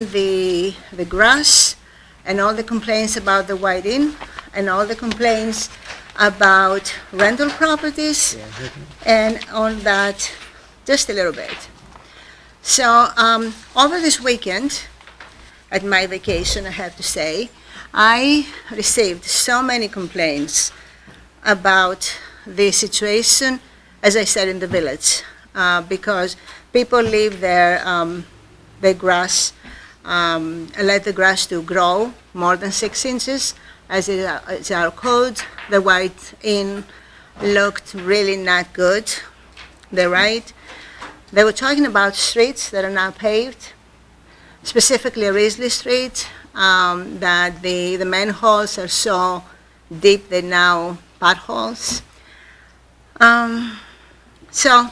the grass and all the complaints about the whiting and all the complaints about rental properties and all that, just a little bit. So over this weekend, at my vacation, I have to say, I received so many complaints about the situation, as I said, in the village, because people leave their grass, let the grass to grow more than 6 inches, as it's our code. The white in looked really not good. They're right. They were talking about streets that are now paved, specifically Risley Street, that the manholes are so deep they're now potholes. So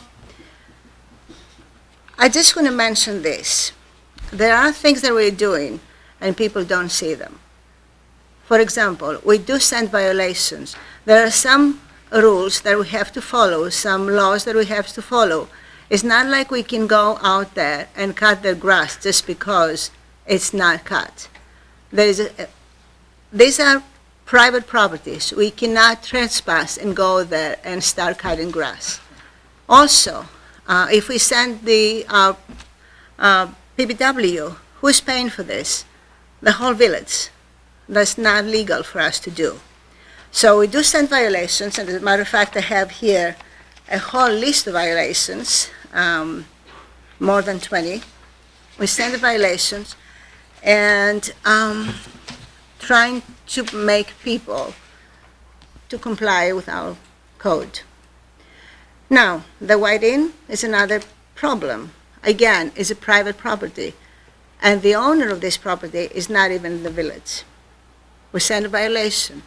I just want to mention this. There are things that we're doing and people don't see them. For example, we do send violations. There are some rules that we have to follow, some laws that we have to follow. It's not like we can go out there and cut the grass just because it's not cut. These are private properties. We cannot trespass and go there and start cutting grass. Also, if we send the PBW, who's paying for this? The whole village. That's not legal for us to do. So we do send violations, and as a matter of fact, I have here a whole list of violations, more than 20. We send the violations and trying to make people to comply with our code. Now, the whiting is another problem. Again, it's a private property, and the owner of this property is not even in the village. We send a violation.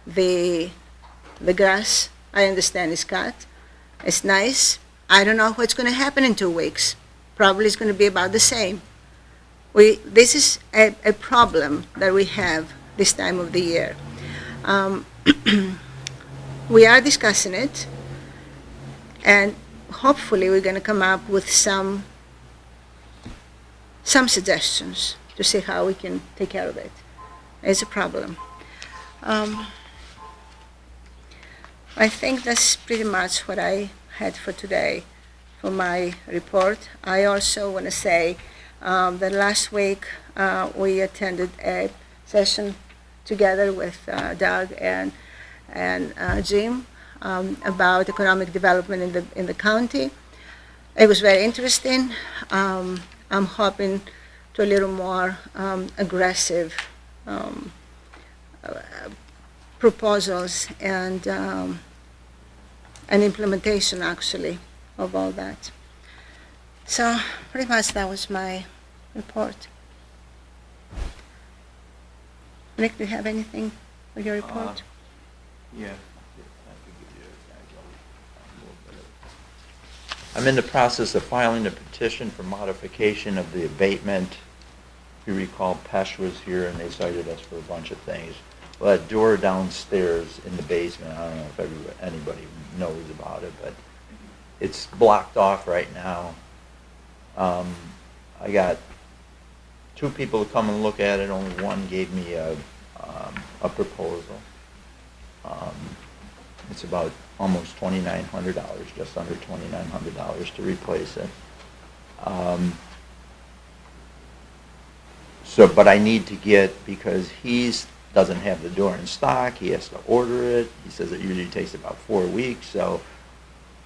The grass, I understand, is cut. It's nice. I don't know what's going to happen in 2 weeks. Probably it's going to be about the same. This is a problem that we have this time of the year. We are discussing it, and hopefully we're going to come up with some suggestions to see how we can take care of it. It's a problem. I think that's pretty much what I had for today for my report. I also want to say that last week we attended a session together with Doug and Jim about economic development in the county. It was very interesting. I'm hoping to a little more aggressive proposals and implementation, actually, of all that. So pretty much that was my report. Rick, do you have anything with your report? Yeah. I'm in the process of filing a petition for modification of the abatement. If you recall, Pesh was here and they cited us for a bunch of things. Well, that door downstairs in the basement, I don't know if anybody knows about it, but it's blocked off right now. I got 2 people to come and look at it. Only one gave me a proposal. It's about almost $2,900, just under $2,900 to replace it. But I need to get, because doesn't have the door in stock, he has to order it. He says it usually takes about 4 weeks, so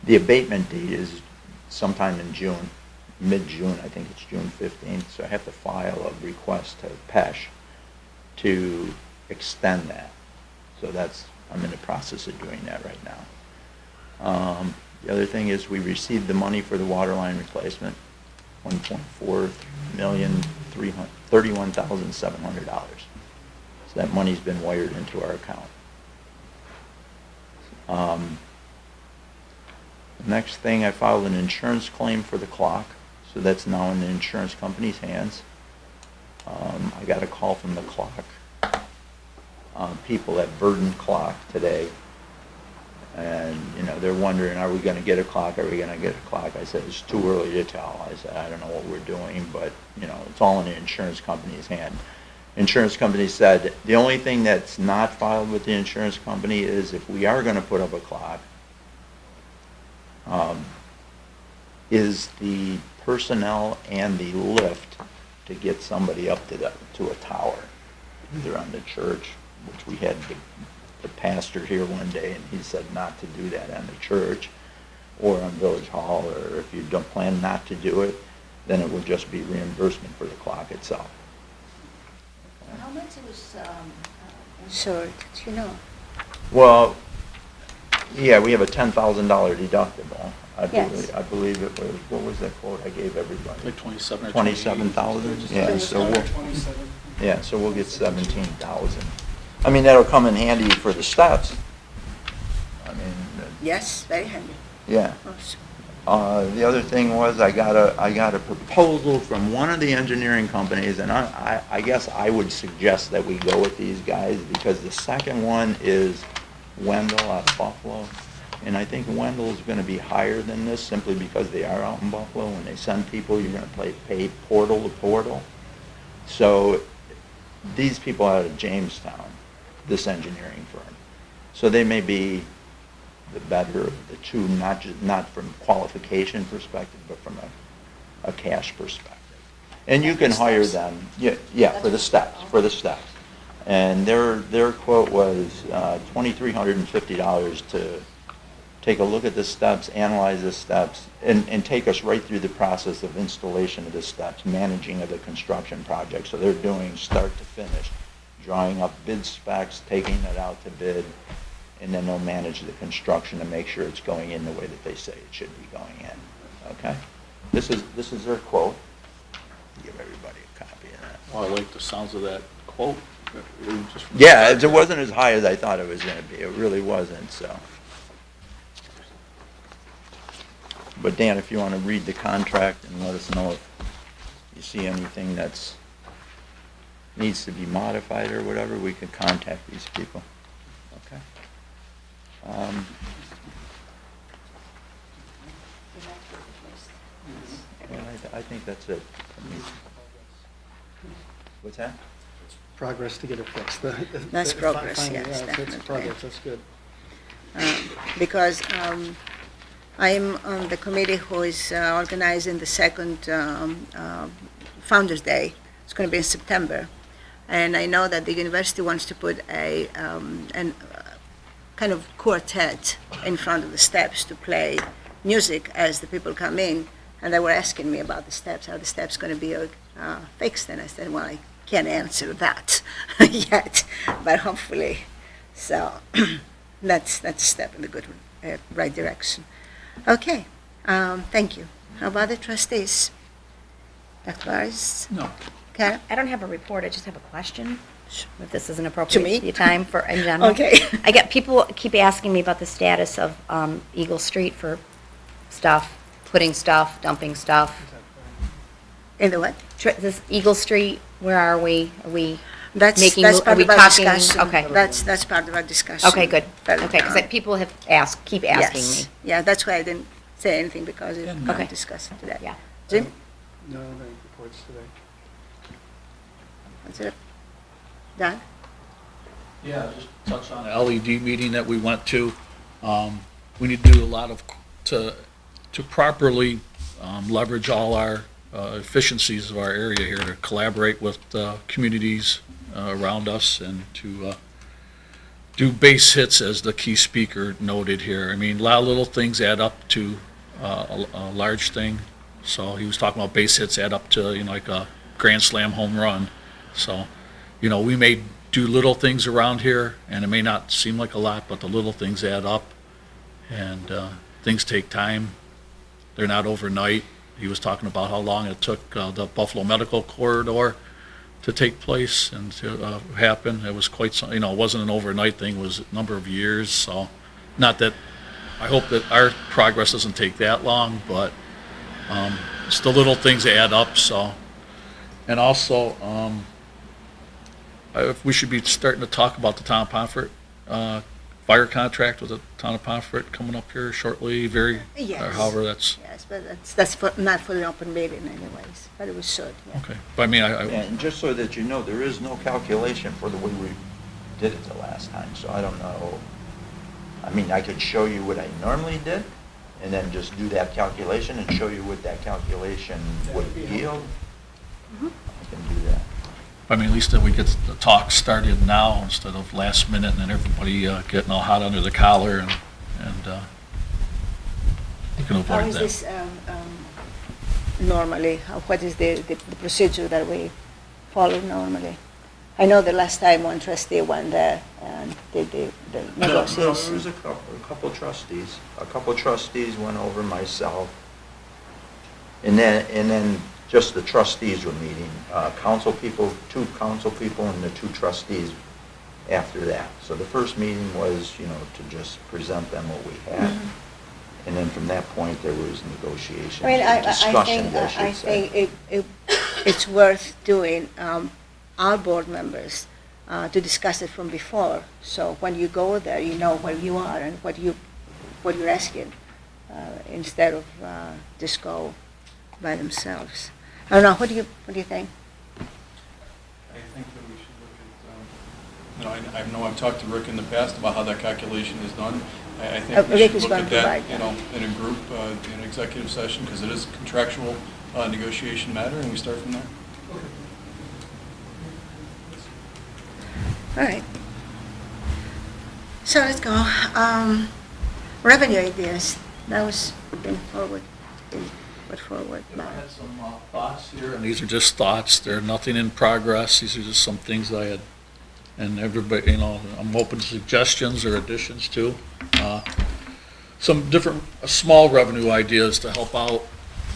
the abatement date is sometime in June, mid-June, I think it's June 15th, so I have to file a request to Pesh to extend that. So I'm in the process of doing that right now. The other thing is we received the money for the water line replacement, $1.4 million, $31,700. So that money's been wired into our account. The next thing, I filed an insurance claim for the clock, so that's now in the insurance company's hands. I got a call from the clock people at Burden Clock today, And, they're wondering, are we going to get a clock? Are we going to get a clock? I said, it's too early to tell. I said, I don't know what we're doing, but, it's all in the insurance company's hand. Insurance company said, the only thing that's not filed with the insurance company is if we are going to put up a clock, is the personnel and the lift to get somebody up to a tower, either on the church, which we had the pastor here one day, and he said not to do that on the church or on Village Hall, or if you don't plan not to do it, then it will just be reimbursement for the clock itself. How much it was insured, do you know? Well, yeah, we have a $10,000 deductible. Yes. I believe it was, what was that quote I gave everybody? Like 27 or 27,000? Yeah, so we'll, 27. yeah, so we'll get 17,000. I mean, that'll come in handy for the steps. I mean, Yes, very handy. yeah. Oh, The other thing was I got a proposal from one of the engineering companies, and I guess I would suggest that we go with these guys because the second one is Wendell out of Buffalo. And I think Wendell's going to be higher than this simply because they are out in Buffalo. When they send people, you're going to pay portal to portal. So these people out of Jamestown, this engineering firm, so they may be the better of the two, not from qualification perspective, but from a cash perspective. And you can hire them, yeah, for the steps, And their quote was $2,350 to take a look at the steps, analyze the steps, and take us right through the process of installation of the steps, managing of the construction project. So they're doing start to finish, drawing up bid specs, taking it out to bid, and then they'll manage the construction to make sure it's going in the way that they say it should be going in. Okay? This is their quote. Give everybody a copy of that. Well, I like the sounds of that quote. Yeah, it wasn't as high as I thought it was going to be. It really wasn't, so. But Dan, if you want to read the contract and let us know if you see anything that's needs to be modified or whatever, we can contact these people. Okay? Well, I think that's it for me. What's that? Progress to get it fixed. That's progress, Finally, yes, It's definitely. progress, that's good. Because I'm on the committee who is organizing the second Founders Day. It's going to be in September. And I know that the university wants to put a kind of quartet in front of the steps to play music as the people come in. And they were asking me about the steps, how the steps going to be fixed. And I said, well, I can't answer that yet, but hopefully. So that's a step in the good, right direction. Okay, thank you. How about the trustees? Dr. Barnes? No. Karen? I don't have a report, I just have a question, if this isn't appropriate. To me? Your time for, in general. Okay. I get, people keep asking me about the status of Eagle Street for stuff, putting stuff, dumping stuff. In the what? This Eagle Street, where are we? Are we That's making, part are we of our talking? discussion. Okay, That's part of our discussion. okay, good. But, Okay, because people have asked, keep asking yes. me. Yeah, that's why I didn't say anything because we Yeah, can't okay. discuss it today. Yeah. Jim? No reports today. That's it. Don? Yeah, just touch on the LED meeting that we went to. We need to do a lot of, to properly leverage all our efficiencies of our area here, to collaborate with communities around us and to do base hits, as the key speaker noted here. I mean, a lot of little things add up to a large thing. So he was talking about base hits add up to, like a grand slam home run. So, we may do little things around here, and it may not seem like a lot, but the little things add up, and things take time. They're not overnight. He was talking about how long it took the Buffalo Medical Corridor to take place and to happen. It was quite some, it wasn't an overnight thing, it was a number of years. So, not that, I hope that our progress doesn't take that long, but it's the little things that add up. So, and also, if we should be starting to talk about the Tom Pomfret fire contract with the Town of Pomfret coming up here shortly, or Yes. however that's, Yes, but that's not for the open meeting anyways, but it was should, yeah. okay. But I mean, And just so that you know, there is no calculation for the way we did it the last time, so I don't know. I mean, I could show you what I normally did, and then just do that calculation and show you what that calculation would yield. I can do that. I mean, at least that we get the talk started now instead of last minute and then everybody getting all hot under the collar and you can How avoid is that. this normally? What is the procedure that we follow normally? I know the last time one trustee went there and did the No, there was negotiation. a couple trustees. A couple trustees went over, myself. And then just the trustees were meeting. Council people, 2 council people and the 2 trustees after that. So the first meeting was, to just present them what we had. And then from that point, there was negotiations, I mean, or discussions, I I should say. think it's worth doing, our board members, to discuss it from before. So when you go there, you know where you are and what you're asking, instead of just go by themselves. I don't know, what do you think? I think that we should look at, I know I've talked to Rick in the past about how that calculation is done. I think we Rick should is look going at to that, provide in a group, in executive session, because it is a contractual negotiation matter, and we start from there. All right. So let's go. Revenue ideas, that was been put forward. I had some thoughts here, and these are just thoughts. They're nothing in progress. These are just some things that I had, and everybody, I'm open to suggestions or additions to. Some different, small revenue ideas to help out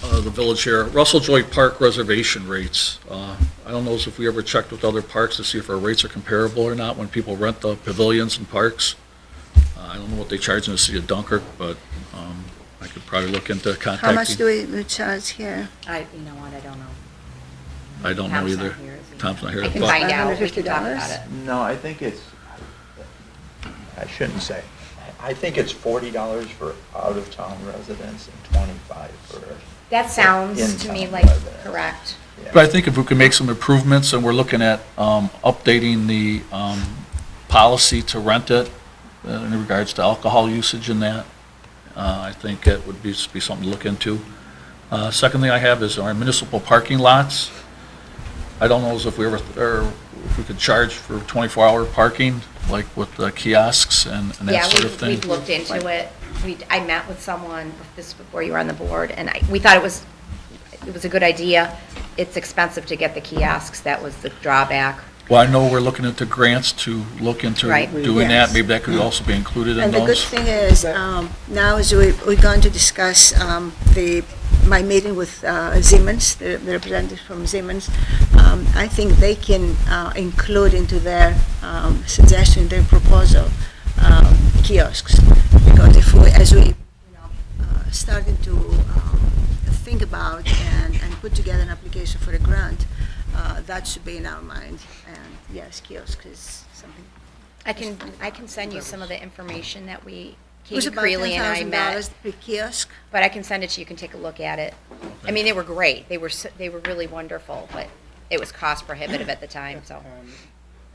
the village here. Russell Joy Park reservation rates. I don't know if we ever checked with other parks to see if our rates are comparable or not when people rent the pavilions and parks. I don't know what they charge in the city of Dunkirk, but I could probably look into contacting. How much do we charge here? You know what, I don't know. I don't know Tom's not either. here, is he? Tom's not here. I can but- find out, we can talk $150? about it. No, I think I shouldn't say. I think it's $40 for out-of-town residents and $25 for. That sounds to me in-town like residents. correct. Yeah. But I think if we can make some improvements, and we're looking at updating the policy to rent it in regards to alcohol usage and that, I think it would be something to look into. Second thing I have is our municipal parking lots. I don't know if we ever, or if we could charge for 24-hour parking, like with the kiosks and that sort of Yeah, thing. we've looked into it. I met with someone, this was before you were on the board, and we thought it was a good idea. It's expensive to get the kiosks, that was the drawback. Well, I know we're looking into grants to look into Right. doing Yes. that. Maybe that could also be included in And the good those. thing is, now is we're going to discuss my meeting with Siemens, the representative from Siemens. I think they can include into their suggestion, their proposal, kiosks. Because if we, as we starting to think about and put together an application for a grant, that should be in our mind. And yes, kiosk is something. I can send you some of the information that It was Katie about Creeley and I $10,000 met, per kiosk. but I can send it to you, you can take a look at it. I mean, they were great, they were really wonderful, but it was cost prohibitive at the time, so.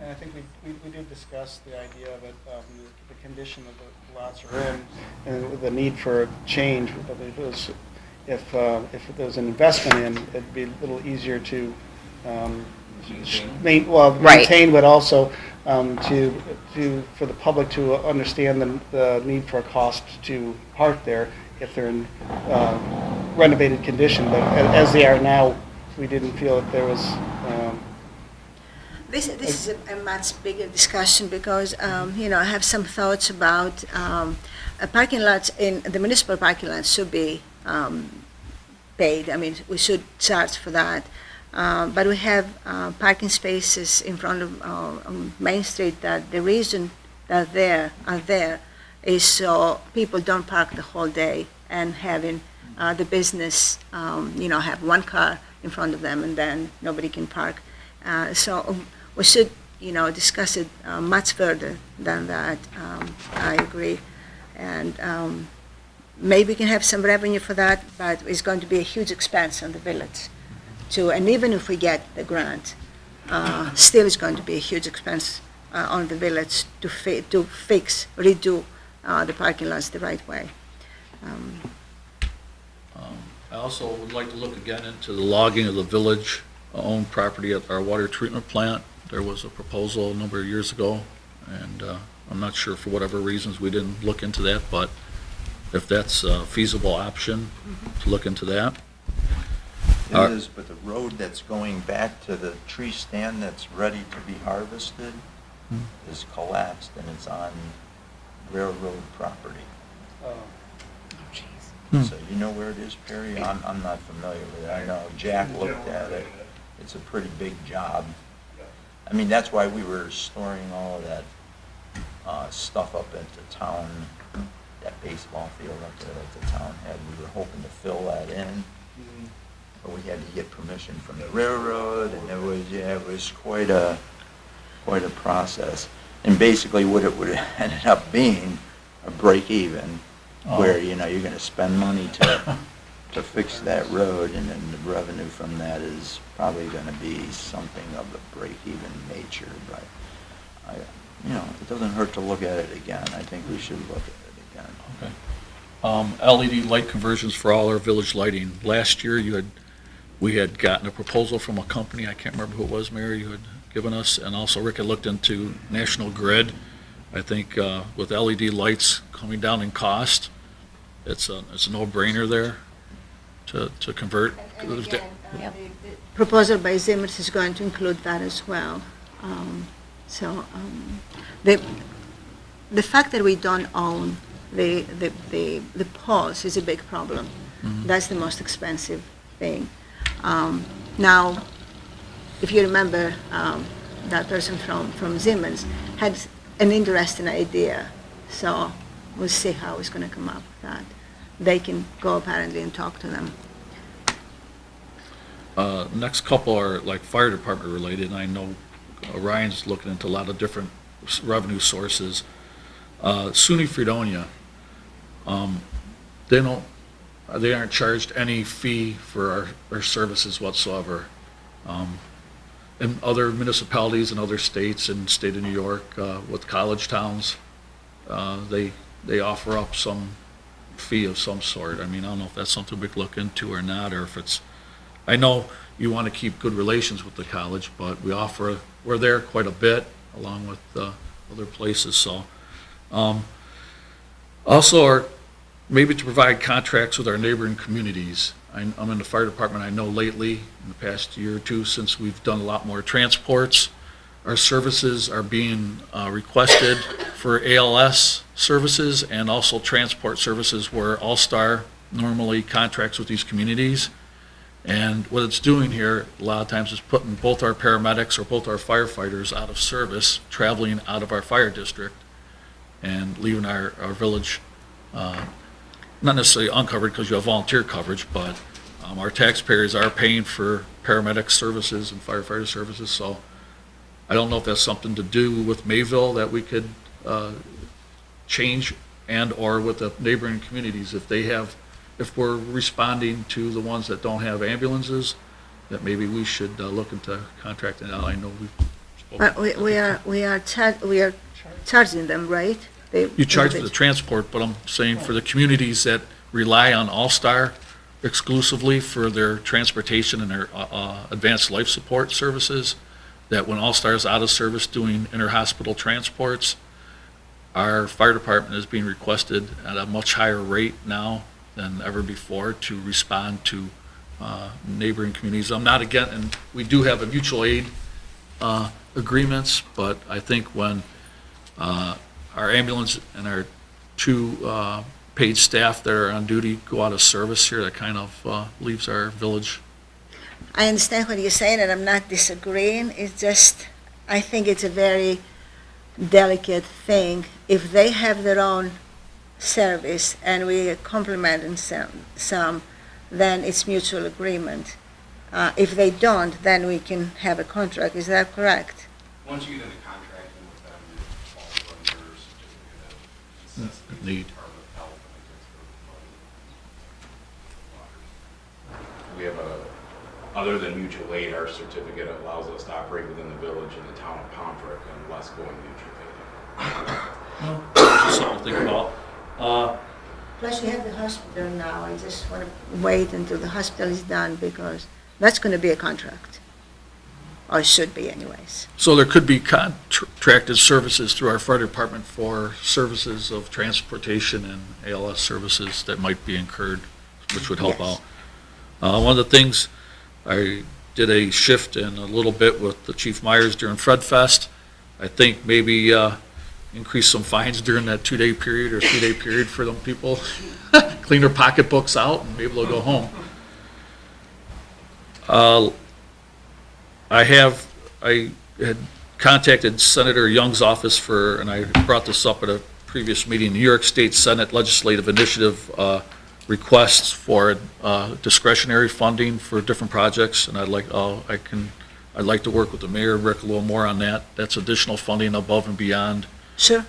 And I think we did discuss the idea of it, the condition of the lots are in, and the need for a change. If there was an investment in, it'd be a little easier to Right. maintain, but also for the public to understand the need for a cost to park there if they're in renovated condition. But as they are now, we didn't feel that there was. This is a much bigger discussion because, I have some thoughts about parking lots in the municipal parking lots should be paid. I mean, we should charge for that. But we have parking spaces in front of Main Street that the reason that are there is so people don't park the whole day and having the business, have one car in front of them and then nobody can park. So we should, discuss it much further than that. I agree. And maybe we can have some revenue for that, but it's going to be a huge expense on the village too. And even if we get the grant, still it's going to be a huge expense on the village to redo the parking lots the right way. I also would like to look again into the logging of the village-owned property at our water treatment plant. There was a proposal a number of years ago, and I'm not sure for whatever reasons we didn't look into that, but if that's a feasible option, to look into that. It is, but the road that's going back to the tree stand that's ready to be harvested is collapsed, and it's on railroad property. So you know where it is, Perry? I'm not familiar with it. I know Jack looked at it. It's a pretty big job. I mean, that's why we were storing all of that stuff up at the town, that baseball field up there that the town had. We were hoping to fill that in, but we had to get permission from the railroad, and it was quite a process. And basically, what it would have ended up being a break even, where you're going to spend money to fix that road, and then the revenue from that is probably going to be something of a break-even nature. But it doesn't hurt to look at it again. I think we should look at it again. Okay. LED light conversions for all our village lighting. Last year, we had gotten a proposal from a company, I can't remember who it was, Mary, you had given us, and also Rick had looked into National Grid. I think with LED lights coming down in cost, it's a no-brainer there to convert. And again, Yep. the proposal by Zimmers is going to include that as well. The fact that we don't own the poles is a big problem. That's the most expensive thing. Now, if you remember, that person from Siemens had an interesting idea, so we'll see how it's going to come up with that. They can go apparently and talk to them. Next couple are like fire department related, and I know Ryan's looking into a lot of different revenue sources. SUNY Fredonia, they aren't charged any fee for our services whatsoever. In other municipalities and other states, and state of New York, with college towns, they offer up some fee of some sort. I mean, I don't know if that's something we could look into or not, or if it's, I know you want to keep good relations with the college, but we're there quite a bit, along with other places, so. Also, maybe to provide contracts with our neighboring communities. I'm in the fire department. I know lately, in the past year or two, since we've done a lot more transports, our services are being requested for ALS services and also transport services where All-Star normally contracts with these communities. And what it's doing here, a lot of times, is putting both our paramedics or both our firefighters out of service, traveling out of our fire district, and leaving our village not necessarily uncovered because you have volunteer coverage, but our taxpayers are paying for paramedic services and firefighter services. So I don't know if that's something to do with Mayville that we could change, and or with the neighboring communities if we're responding to the ones that don't have ambulances, that maybe we should look into contracting out. I know we've spoken. But we are charging them, right? You charge for the transport, but I'm saying for the communities that rely on All-Star exclusively for their transportation and their advanced life support services, that when All-Star is out of service doing inter-hospital transports, our fire department is being requested at a much higher rate now than ever before to respond to neighboring communities. I'm not against, and we do have a mutual aid agreements, but I think when our ambulance and our two paid staff that are on duty go out of service here, that kind of leaves our village. I understand what you're saying, and I'm not disagreeing. It's just, I think it's a very delicate thing. If they have their own service and we complement in some, then it's mutual agreement. If they don't, then we can have a contract. Is that correct? Once you get into contracting with them, it falls under certificate of necessity. Need. Department we have other than mutual aid, our certificate allows us to operate within the village and the town of Pomfret unless going mutual aid. Just something to think about. Plus, you have the hospital now. I just want to wait until the hospital is done because that's going to be a contract. Or it should be anyways. So there could be contracted services through our fire department for services of transportation and ALS services that might be incurred, which would help Yes. out. One of the things, I did a shift in a little bit with the Chief Myers during Fred Fest. I think maybe increase some fines during that 2-day period or 3-day period for them people. Clean their pocketbooks out and be able to go home. I had contacted Senator Young's office and I brought this up at a previous meeting, New York State Senate Legislative Initiative requests for discretionary funding for different projects, and I'd like to work with the mayor, Rick, a little more on that. That's additional funding above and beyond Sure.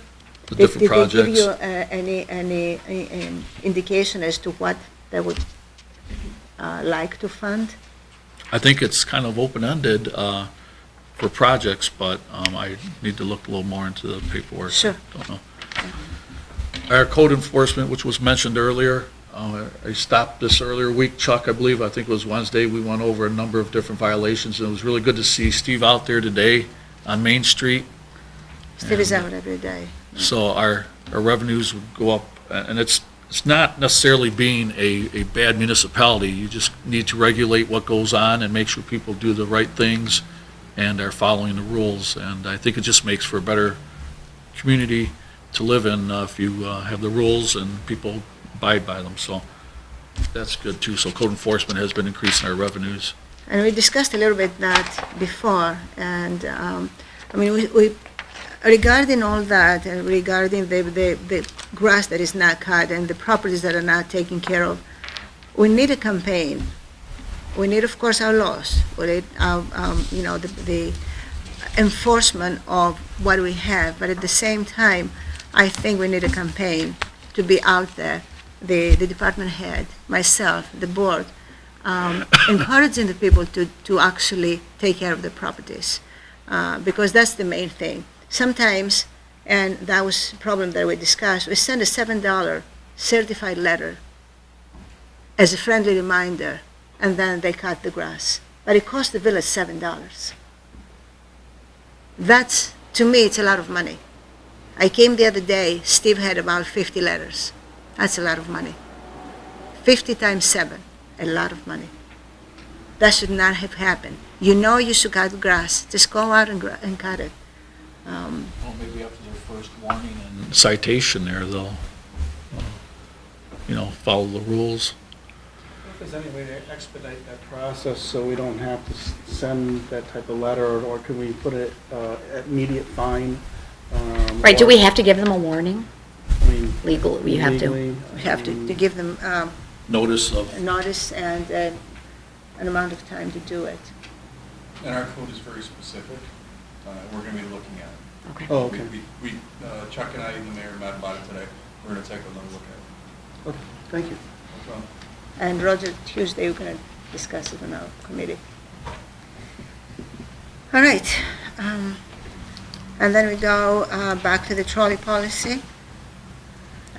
the different Did they give projects. you any indication as to what they would like to fund? I think it's kind of open-ended for projects, but I need to look a little more into the paperwork. Sure. Don't know. Our code enforcement, which was mentioned earlier, I stopped this earlier week, Chuck, I believe, I think it was Wednesday, we went over a number of different violations, and it was really good to see Steve out there today on Main Street. Steve is out every day. So our revenues would go up, and it's not necessarily being a bad municipality. You just need to regulate what goes on and make sure people do the right things and are following the rules. And I think it just makes for a better community to live in if you have the rules and people abide by them. So that's good too. So code enforcement has been increasing our revenues. And we discussed a little bit that before, and I mean, we regarding all that, and regarding the grass that is not cut and the properties that are not taken care of, we need a campaign. We need, of course, our laws. We need, the enforcement of what we have. But at the same time, I think we need a campaign to be out there. The department head, myself, the board, encouraging the people to actually take care of the properties, because that's the main thing. Sometimes, and that was a problem that we discussed, we send a $7 certified letter as a friendly reminder, and then they cut the grass. But it cost the village $7. That's, to me, it's a lot of money. I came the other day, Steve had about 50 letters. That's a lot of money. 50 times 7, a lot of money. That should not have happened. You know you should cut grass, just go out and cut it. Well, maybe after their first warning and citation there, they'll, follow the rules. If there's any way to expedite that process so we don't have to send that type of letter, or can we put it immediate fine? Right, do or- we have to give them a warning? I mean, Legal, we have to. legally, We have to give them Notice of, a notice and an amount of time to do it. And our code is very specific. We're going to be looking at it. Okay. Oh, okay. We Chuck and I and the mayor met about it today. We're going to take another look at Okay, thank you. it. No problem. And Roger, Tuesday, we're going to discuss it on our committee. All right. And then we go back to the trolley policy.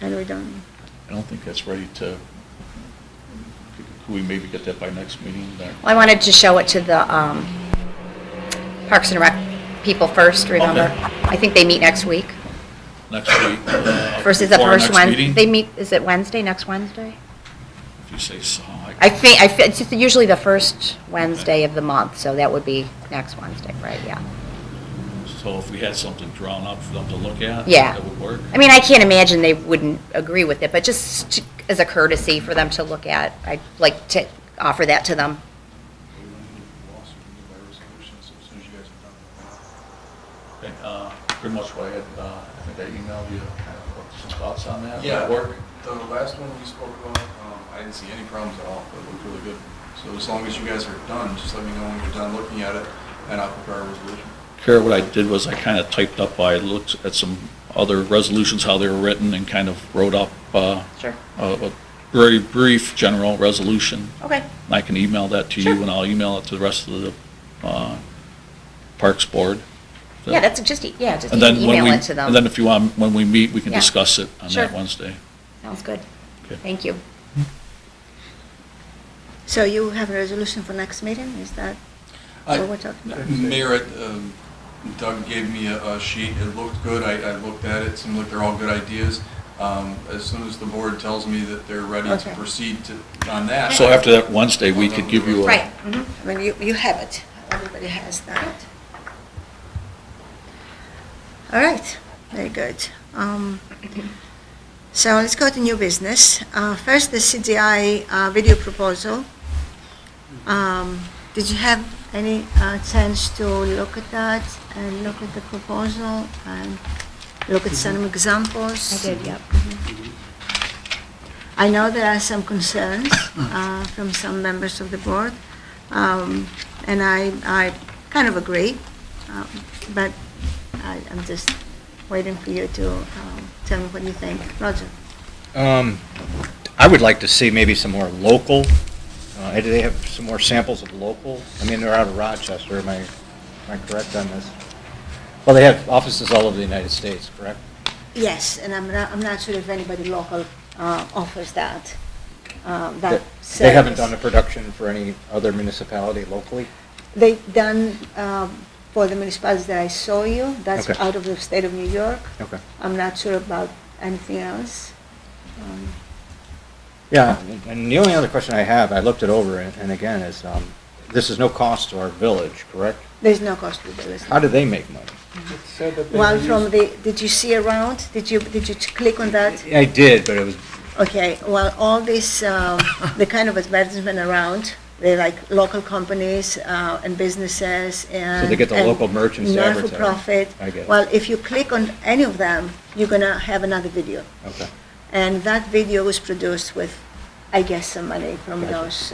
And we don't, I don't think that's ready to, could we maybe get that by next meeting? Well, I wanted to show it to the Parks and Rec people first, remember? Okay. I think they meet next week. Next week? First is the before our first next Wednesday. meeting? They meet, is it Wednesday, next Wednesday? If you say so. I think, it's just usually the first Wednesday of the month, so that would be next Wednesday, right, yeah. So if we had something drawn up for them to look at? Yeah. That would work? I mean, I can't imagine they wouldn't agree with it, but just as a courtesy for them to look at, I'd like to offer that to them. We want to do a lawsuit, we do by resolution, so as soon as you guys are done. Okay, pretty much what I had, I think I emailed you, kind of some thoughts on that? Would Yeah. that work? The last one we spoke about, I didn't see any problems at all. It looked really good. So as long as you guys are done, just let me know when you're done looking at it, and I'll prepare a resolution. Kara, what I did was I kind of typed up, I looked at some other resolutions, how they were written, and kind of wrote up Sure. what very brief general resolution. Okay. And I can email that to you, Sure. and I'll email it to the rest of the Parks Board. So- Yeah, that's just, yeah, just And then when email we, it to them. and then if you want, when we meet, we can Yeah. discuss it on Sure. that Wednesday. Sounds good. Okay. Thank you. So you have a resolution for next meeting, is that what we're talking about? Mayor, Doug gave me a sheet, it looked good, I looked at it, seemed like they're all good ideas. As soon as the board tells me that they're ready to Okay. proceed on that. So after that Wednesday, we could give you a. Right. Mhm. I mean, you have it, everybody has that. All right, very good. So let's go to new business. First, the CGI video proposal. Did you have any chance to look at that and look at the proposal and look at some examples? I did, yep. I know there are some concerns from some members of the board, and I kind of agree, but I'm just waiting for you to tell me what you think. Roger? I would like to see maybe some more local, do they have some more samples of local? I mean, they're out of Rochester, am I correct on this? Well, they have offices all over the United States, correct? Yes, and I'm not sure if anybody local offers that, that They haven't service. done a production for any other municipality locally? They've done, for the municipalities that I saw you, that's Okay. out of the state of New York. Okay. I'm not sure about anything else. Yeah, and the only other question I have, I looked it over, and again, is, this is no cost to our village, correct? There's no cost to the business. How do they make money? It said that they Well, were from used- did you see around? Did you click on that? I did, but it was, Okay, well, all this, the kind of advertisement around, they're like local companies and businesses and. So they get the and local merchants to advertise. Non-for-profit. I get it. Well, if you click on any of them, you're gonna have another video. okay. And that video was produced with, I guess, some money from Gotcha. those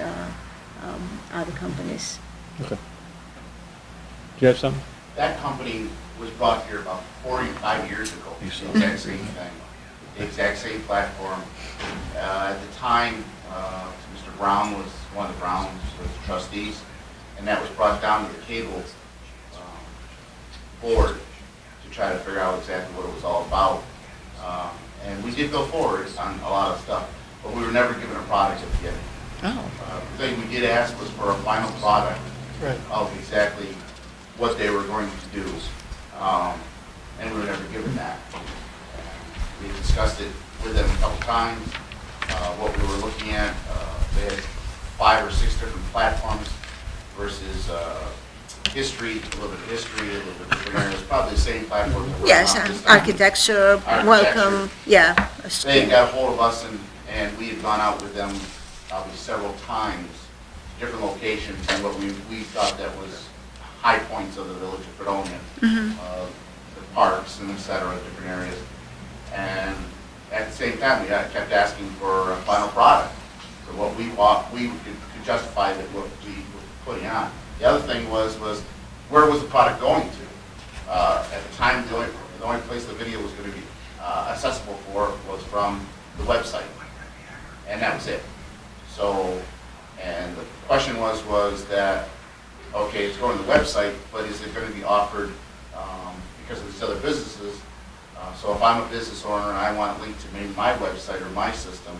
other companies. Okay. Do you have something? That company was brought here about 45 years ago. You saw The exact same thing, the exact same platform. At the time, Mr. Brown was one of the Browns was trustees, and that was brought down to the cable board to try to figure out exactly what it was all about. And we did go forward on a lot of stuff, but we were never given a product at the beginning. Oh. The thing we did ask was for a final product Right. of exactly what they were going to do, and we were never given that. We discussed it with them a couple times, what we were looking at. They had 5 or 6 different platforms versus history, a little bit of history, a little bit of different areas, probably the same platform that we're Yes, on this time. architecture, welcome, yeah. a They street. got a hold of us, and we had gone out with them probably several times, different locations, and what we thought that was high points of the village of Fredonia, the parks and et cetera, different areas. And at the same time, we kept asking for a final product, for what we want, we could justify that what we were putting on. The other thing was where was the product going to? At the time, the only place the video was going to be accessible for was from the website, and that was it. So, and the question was that, okay, it's going to the website, but is it going to be offered because of these other businesses? So if I'm a business owner and I want a link to maybe my website or my system,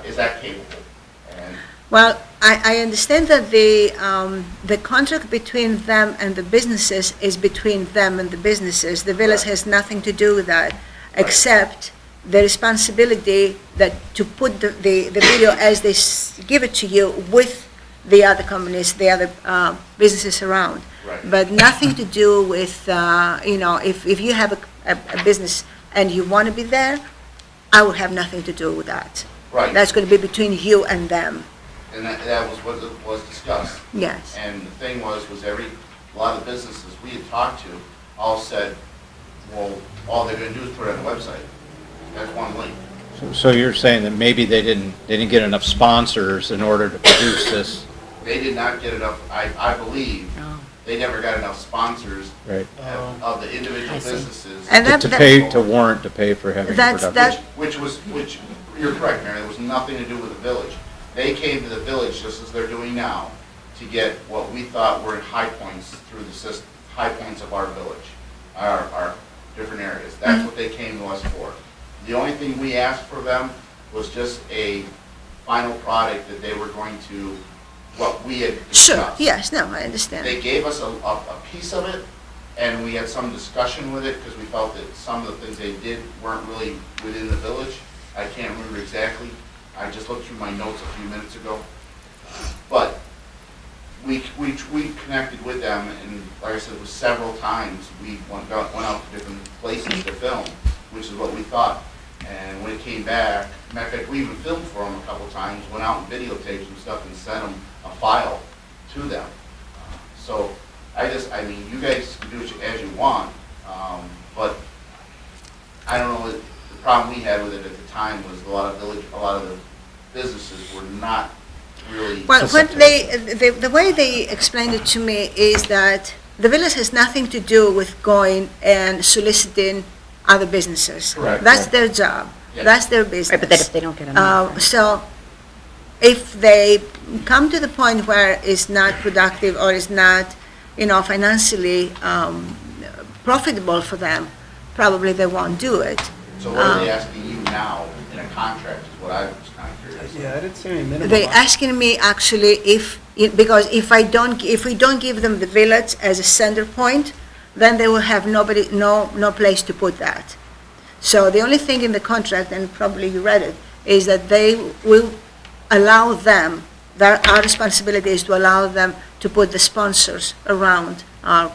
is that capable? And Well, I understand that the contract between them and the businesses is between them and the businesses. The village Right. has nothing to do with that, except the responsibility that to put the video as they give it to you with the other companies, the other businesses around. Right. But nothing to do with, if you have a business and you want to be there, I will have nothing to do with that. Right. That's going to be between you and them, And that was what was discussed. yes. And the thing was a lot of the businesses we had talked to all said, well, all they're going to do is put it on the website. That's one link. So you're saying that maybe they didn't get enough sponsors in order to produce this? They did not get enough, I believe, they never got enough sponsors Right. of the individual I see. businesses. And that- To pay, to warrant to pay for having That's- production. Which, you're correct, Mary, it was nothing to do with the village. They came to the village, just as they're doing now, to get what we thought were high points through the system, high points of our village, our different areas. That's what they came to us for. The only thing we asked for them was just a final product that they were going to, what we had Sure, discussed. yes, no, I understand. They gave us a piece of it, and we had some discussion with it, because we felt that some of the things they did weren't really within the village. I can't remember exactly. I just looked through my notes a few minutes ago. But we connected with them, and like I said, it was several times. We went out to different places to film, which is what we thought. And when it came back, matter of fact, we even filmed for them a couple times, went out and videotaped some stuff and sent them a file to them. So I mean, you guys can do it as you want, but I don't know, the problem we had with it at the time was a lot of the businesses were not really. Well, what the way they explained it to me is that the village has nothing to do with going and soliciting other businesses. Correct. That's their job. Yeah. That's their business. Right, but then if they don't get enough. right. So if they come to the point where it's not productive or it's not, financially profitable for them, probably they won't do it. So what are they asking you now in a contract is what I was kind of curious. Yeah, I didn't see any minimum. They're asking me actually because if we don't give them the village as a center point, then they will have no place to put that. So the only thing in the contract, and probably you read it, is that they will allow them, our responsibility is to allow them to put the sponsors around our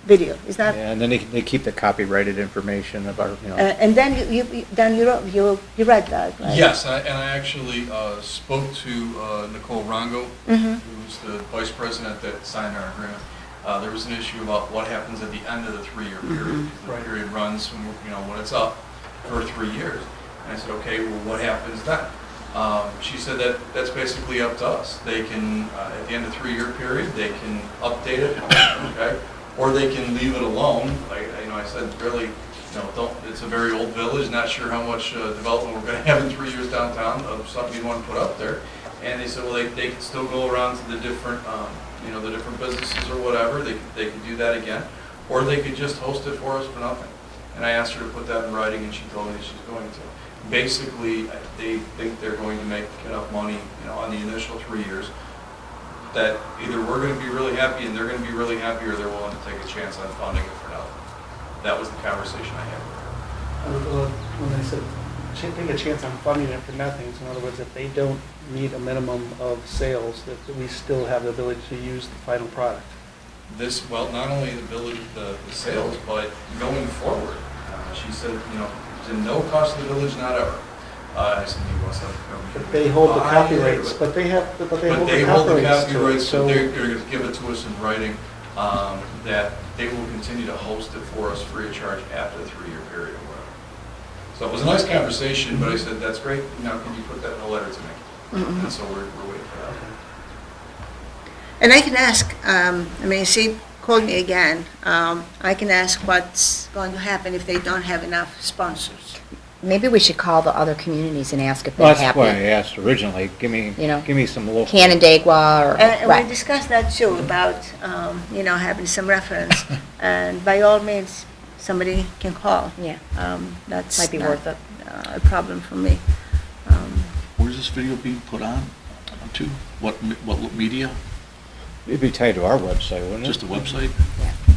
video. Is that? Yeah, and then they keep the copyrighted information about, And then you read that, right? Yes, and I actually spoke to Nicole Rongo, who's the vice president that signed our agreement. There was an issue about what happens at the end of the 3-year period. The period runs from, when it's up for 3 years. And I said, okay, well, what happens then? She said that that's basically up to us. They can, at the end of the 3-year period, they can update it, okay? Or they can leave it alone. I said, really, it's a very old village, not sure how much development we're going to have in 3 years downtown of something you want to put up there. And they said, well, they can still go around to the different, the different businesses or whatever. They could do that again. Or they could just host it for us for nothing. And I asked her to put that in writing, and she told me she's going to. Basically, they think they're going to make enough money, on the initial 3 years, that either we're going to be really happy and they're going to be really happy, or they're willing to take a chance on funding it for nothing. That was the conversation I had with her. When they said, take a chance on funding it for nothing, so in other words, if they don't meet a minimum of sales, that we still have the ability to use the final product. Not only the ability, the sales, but going forward. She said, to no cost to the village, not ever. I said, you want something? But they hold the copyrights, but they hold the copyrights. So they're going to give it to us in writing, that they will continue to host it for us free of charge after the 3-year period or whatever. So it was a nice conversation, but I said, that's great, now can you put that in a letter to me? And so we're waiting for that. And I can ask, she called me again. I can ask what's going to happen if they don't have enough sponsors. Maybe we should call the other communities and ask if well, they're that's why I happy. asked originally, give me some local. Canandaigua or, And we right. discussed that too, about, having some reference. And by all means, somebody can call. Yeah. That's Might be not worth it. a problem for me. Where's this video being put on to? What media? It'd be tied to our website, wouldn't it? Just a website?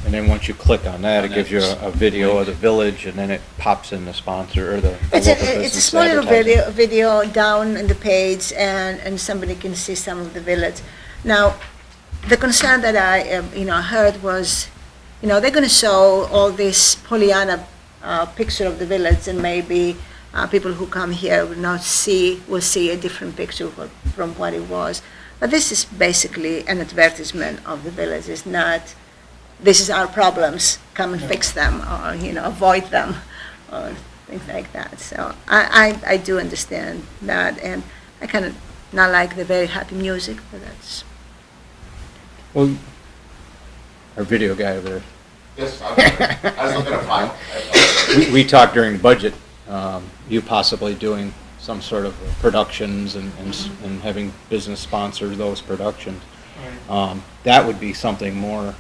And then once you click on that, And it gives you that's a video of link. the village, and then it pops in the sponsor or the It's local a business small little advertising. video down in the page, and somebody can see some of the village. Now, the concern that I, heard was, they're going to show all this Pollyanna picture of the village, and maybe people who come here will see a different picture from what it was. But this is basically an advertisement of the village. It's not, this is our problems, come and fix them, or, avoid them, or things like that. So I do understand that, and I kind of not like the very happy music, but that's, Well, our video guy over there. Yes, I was looking at a file. I apologize. We talked during the budget, you possibly doing some sort of productions and having business sponsor those productions. Right. That would be something more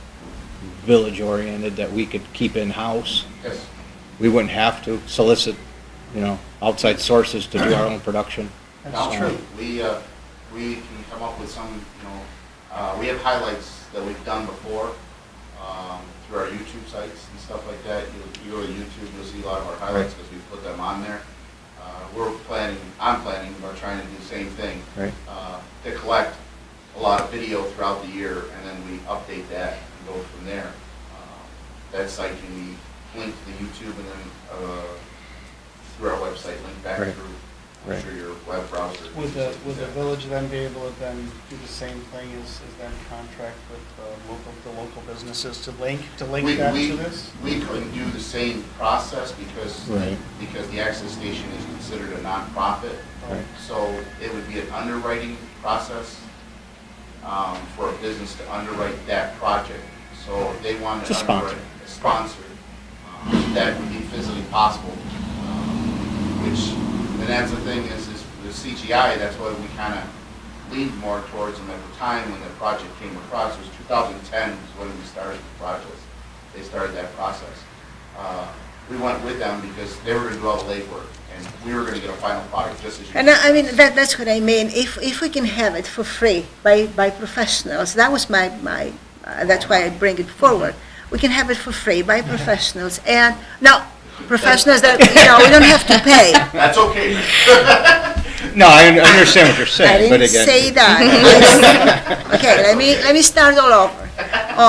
village-oriented that we could keep in-house. Yes. We wouldn't have to solicit, outside sources to do our own production. That's No, true. We can come up with some, we have highlights that we've done before, through our YouTube sites and stuff like that. You go to YouTube, you'll see a lot of our highlights because we put them on there. I'm planning, about trying to do the same thing. Right. To collect a lot of video throughout the year, and then we update that and go from there. That site can be linked to the YouTube and then, through our website, link back Right. through, Right. through your web browser. Would the village then be able to then do the same thing as then contract with the local businesses to link that to this? We couldn't do the same process because Right. the access station is considered a nonprofit. Right. So it would be an underwriting process for a business to underwrite that project. So if they wanted to It's a sponsor. underwrite a sponsor, that would be physically possible. And that's the thing is with CGI, that's what we kind of leaned more towards them at the time when the project came across. It was 2010 was when we started the project. They started that process. We went with them because they were going to do all the legwork, and we were going to get a final product just as you. And I mean, that's what I mean. If we can have it for free by professionals, that was that's why I bring it forward. We can have it for free by professionals, and now professionals that we don't have to pay. That's okay. No, I understand what you're I saying, but didn't again. say that. Okay, let me start all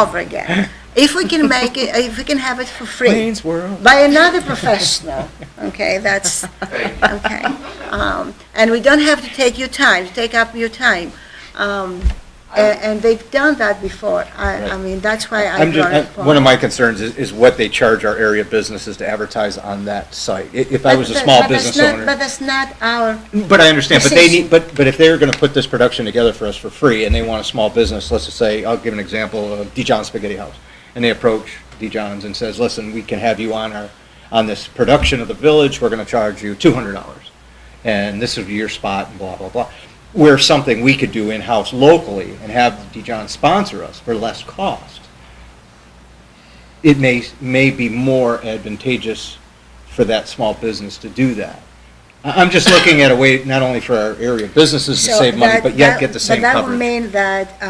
over again. If we can make it, if we can have it for free Wayne's World. by another professional, okay, that's Thank you. okay. And we don't have to take up your time. And they've done that before. I mean, that's why I I'm brought it just, forward. one of my concerns is what they charge our area businesses to advertise on that site. If I was a But small that's business not- owner. But that's not our, But I understand, but they Decision. need, but if they're gonna put this production together for us for free, and they want a small business, let's just say, I'll give an example, Dijon Spaghetti House, and they approach Dijon's and says, listen, we can have you on this production of the village, we're gonna charge you $200, and this is your spot, and blah, blah, blah. Where something we could do in-house locally and have Dijon sponsor us for less cost, it may be more advantageous for that small business to do that. I'm just looking at a way not only for our area businesses to so save money, that- but yet that- get the same But that would coverage. mean that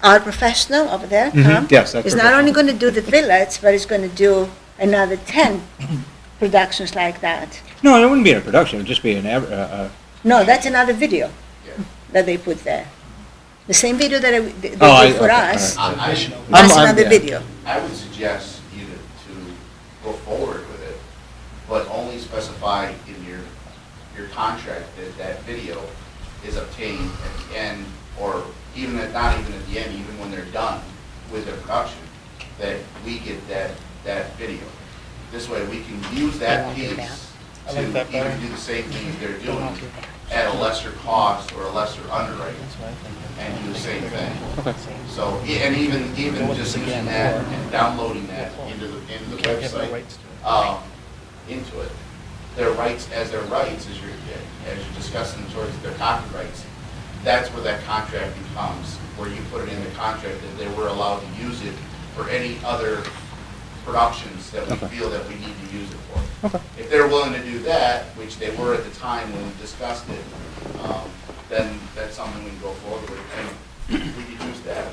our professional over there, Mhm, Tom, yes, that's is not only professional. going to do the village, but is going to do another 10 productions like that. No, it wouldn't be in a production, it would just be an, No, that's another video Yeah. that they put there. The same video that they did Oh, for okay, us, all right. Additional. that's I'm- another yeah. video. I would suggest you to go forward with it, but only specify in your contract that video is obtained at the end, or not even at the end, even when they're done with their production, that we get that video. This way, we can use that piece I to like that better. even do the same thing they're doing at a lesser cost or a lesser underwriting, and do the same thing. So, and even just using that and downloading that into the website, into it, their rights, as you're discussing towards their copyrights, that's where that contract becomes, where you put it in the contract that they were allowed to use it for any other productions that we feel that we need to use it for. If they're willing to do that, which they were at the time when we discussed it, then that's something we can go forward with, and we could use that.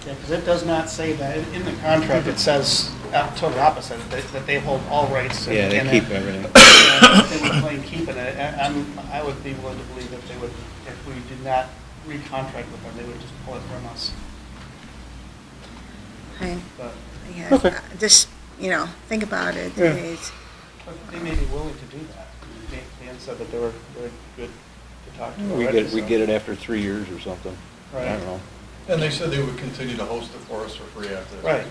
Yeah, because it does not say that. In the contract, it says total opposite, that they hold all rights. yeah, they and keep that, everything. They would claim keeping it. I would be willing to believe that they would, if we did not recontract with them, they would just pull it from us. Right. But Yeah, just, think about it. Yeah. but they may be willing to do that. Dan said that they were good to talk to We already, get, we so- get it after 3 years or something. I Right. don't know. And they said they would continue to host it for us for free after that. Right.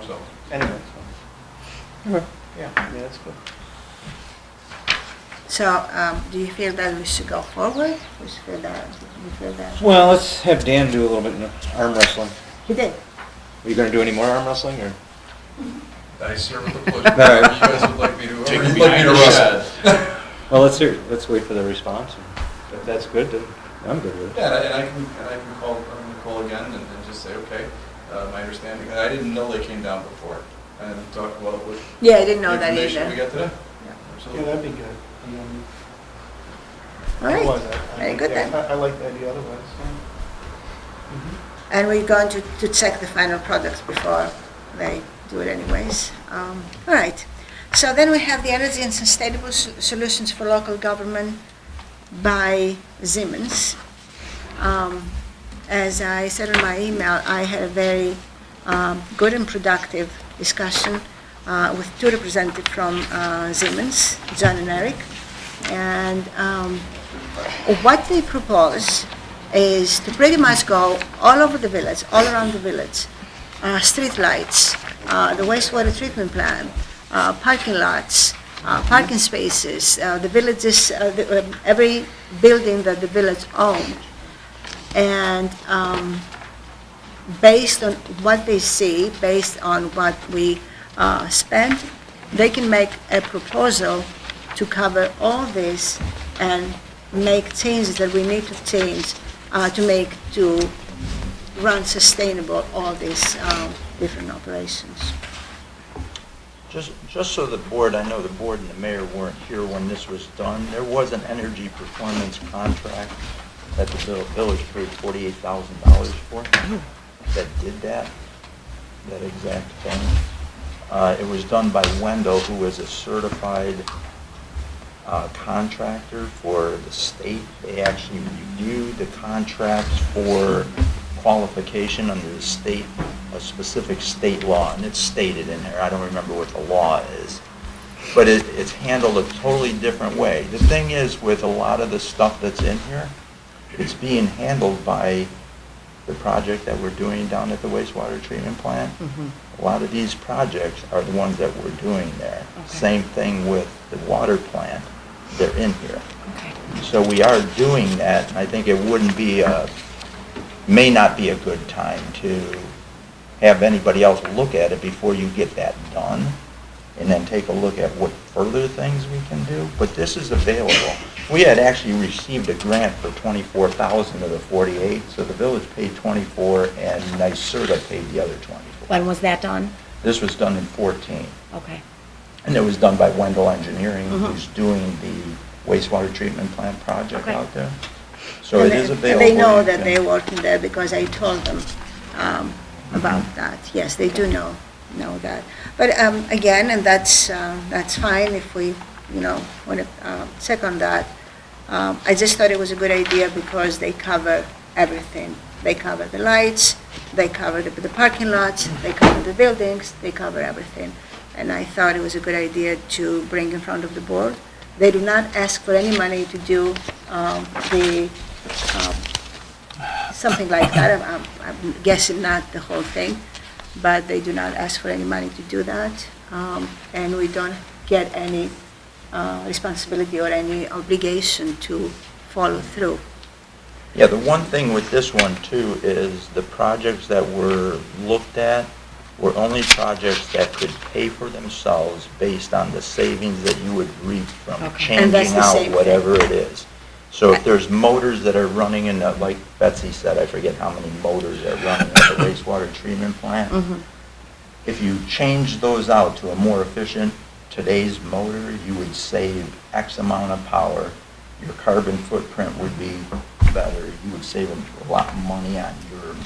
So, Anyway, so, yeah, that's good. So, do you feel that we should go forward? We should feel that, you feel that? Well, let's have Dan do a little bit of arm wrestling. He did. Are you gonna do any more arm wrestling, or? I serve with the pleasure. Whatever you guys would like me to, Take or it you'd like me behind to the wrestle. Well, let's wait for the response. If that's good, then I'm good with it. Yeah, and I can call Nicole again and just say, okay, my understanding, and I didn't know they came down before, and talk about what Yeah, I didn't know that information we either. got today. Yeah, Absolutely. that'd be good. And then All right, otherwise, very good then. I like the idea otherwise. And we're going to check the final products before they do it anyways. All right, so then we have the Energy and Sustainable Solutions for Local Government by Siemens. As I said in my email, I had a very good and productive discussion with two representatives from Siemens, John and Eric. And what they propose is to pretty much go all over the village, all around the village, street lights, the wastewater treatment plant, parking lots, parking spaces, the villages, every building that the village owns. And based on what they see, based on what we spend, they can make a proposal to cover all this and make changes that we need to change to run sustainable all these different operations. Just so the board, I know the board and the mayor weren't here when this was done, there was an energy performance contract that the village paid $48,000 for that did that exact thing. It was done by Wendell, who is a certified contractor for the state. They actually reviewed the contracts for qualification under the state, a specific state law, and it's stated in there. I don't remember what the law is, but it's handled a totally different way. The thing is, with a lot of the stuff that's in here, it's being handled by the project that we're doing down at the wastewater treatment plant. A lot of these projects are the ones that we're doing there. Same thing with the water plant. They're in here. So we are doing that, and I think it may not be a good time to have anybody else look at it before you get that done, and then take a look at what further things we can do. But this is available. We had actually received a grant for $24,000 of the 48, so the village paid 24, and NYSERDA paid the other 24. When was that done? This was done in 14, Okay. and it was done by Wendell Engineering, who's doing the wastewater treatment plant project Okay. out there. So And it is they- available. They know You that can- they're working there because I told them about that. Yes, they do know that. But again, and that's fine if we, want to check on that. I just thought it was a good idea because they cover everything. They cover the lights, they cover the parking lots, they cover the buildings, they cover everything. And I thought it was a good idea to bring in front of the board. They do not ask for any money to do something like that. I'm guessing not the whole thing, but they do not ask for any money to do that. And we don't get any responsibility or any obligation to follow through. Yeah, the one thing with this one too is the projects that were looked at were only projects that could pay for themselves based on the savings that you would reap from Okay. And that's changing the out same thing. whatever it is. So if there's motors that are running in the, like Betsy said, I forget how many motors are running at the wastewater treatment plant. If you change those out to a more efficient, today's motor, you would save X amount of power. Your carbon footprint would be better. You would save a lot of money on your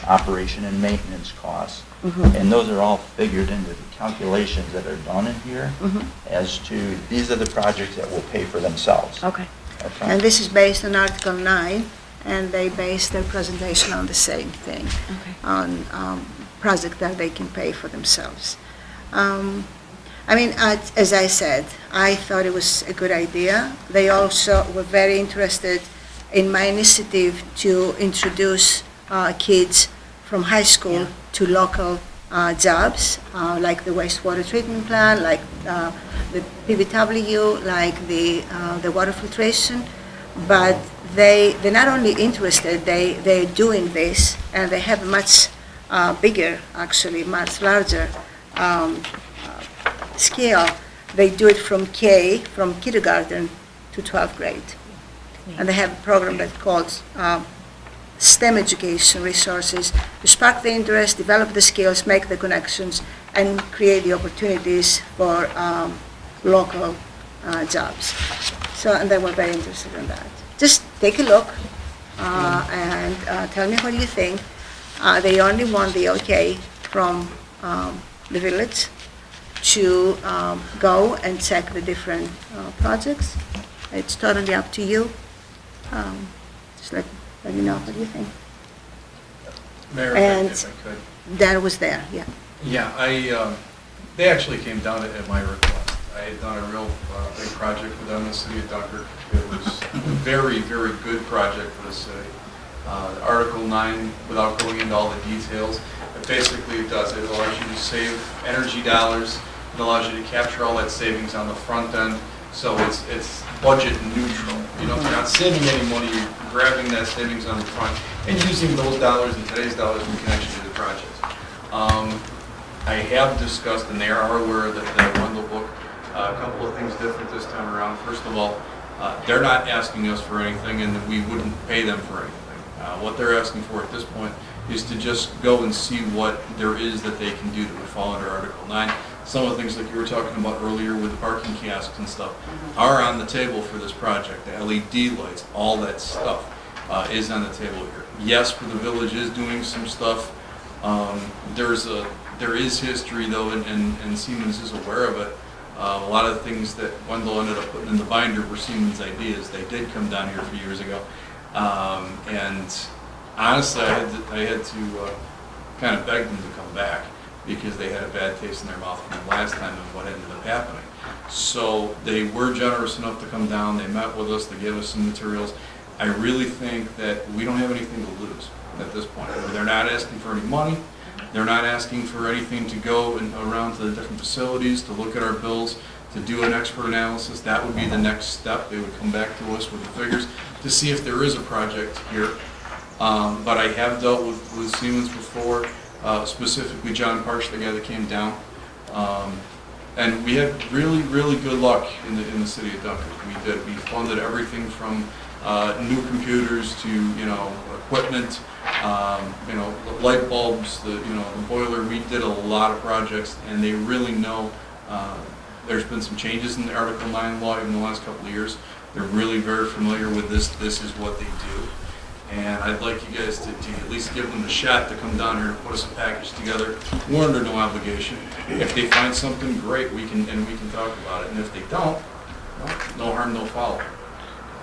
operation and maintenance costs. And those are all figured into the calculations that are done in here as to, these are the projects that will pay for themselves. Okay. Okay? And this is based on Article 9, and they base their presentation on the same thing, Okay. on project that they can pay for themselves. I mean, as I said, I thought it was a good idea. They also were very interested in my initiative to introduce kids from high school to local jobs, like the wastewater treatment plant, like the PVW, like the water filtration. But they're not only interested, they're doing this, and they have a much bigger, actually, much larger scale. They do it from kindergarten to 12th grade. And they have a program that's called STEM education resources to spark the interest, develop the skills, make the connections, and create the opportunities for local jobs. So, and they were very interested in that. Just take a look and tell me what you think. They only want the okay from the village to go and check the different projects. It's totally up to you. Just let me know what you think. Mayor, And if I could. that was there, yeah. Yeah, they actually came down at my request. I had done a real big project with them in the city of Dunkirk. It was a very, very good project for the city. Article 9, without going into all the details, it basically does, it allows you to save energy dollars, it allows you to capture all that savings on the front end, so it's budget neutral. You know, you're not saving any money, you're grabbing that savings on the front and using those dollars and today's dollars in connection to the project. I have discussed, and they are aware that the Wendell book, a couple of things different this time around. First of all, they're not asking us for anything, and we wouldn't pay them for anything. What they're asking for at this point is to just go and see what there is that they can do that would fall under Article 9. Some of the things like you were talking about earlier with the parking kiosks and stuff are on the table for this project. The LED lights, all that stuff is on the table here. Yes, for the village is doing some stuff. There is history though, and Siemens is aware of it. A lot of the things that Wendell ended up putting in the binder were Siemens ideas. They did come down here a few years ago. And honestly, I had to kind of beg them to come back because they had a bad taste in their mouth from the last time and what ended up happening. So they were generous enough to come down. They met with us. They gave us some materials. I really think that we don't have anything to lose at this point. They're not asking for any money. They're not asking for anything to go and around to the different facilities, to look at our bills, to do an expert analysis. That would be the next step. They would come back to us with the figures to see if there is a project here. But I have dealt with Siemens before, specifically John Parch, the guy that came down. And we had really, really good luck in the city of Dunkirk. We did. We funded everything from new computers to, equipment, light bulbs, the boiler. We did a lot of projects, and they really know. There's been some changes in the Article 9 law in the last couple of years. They're really very familiar with this. This is what they do. And I'd like you guys to at least give them the shot to come down here and put us a package together. We're under no obligation. If they find something great, we can talk about it. And if they don't, well, no harm, no foul.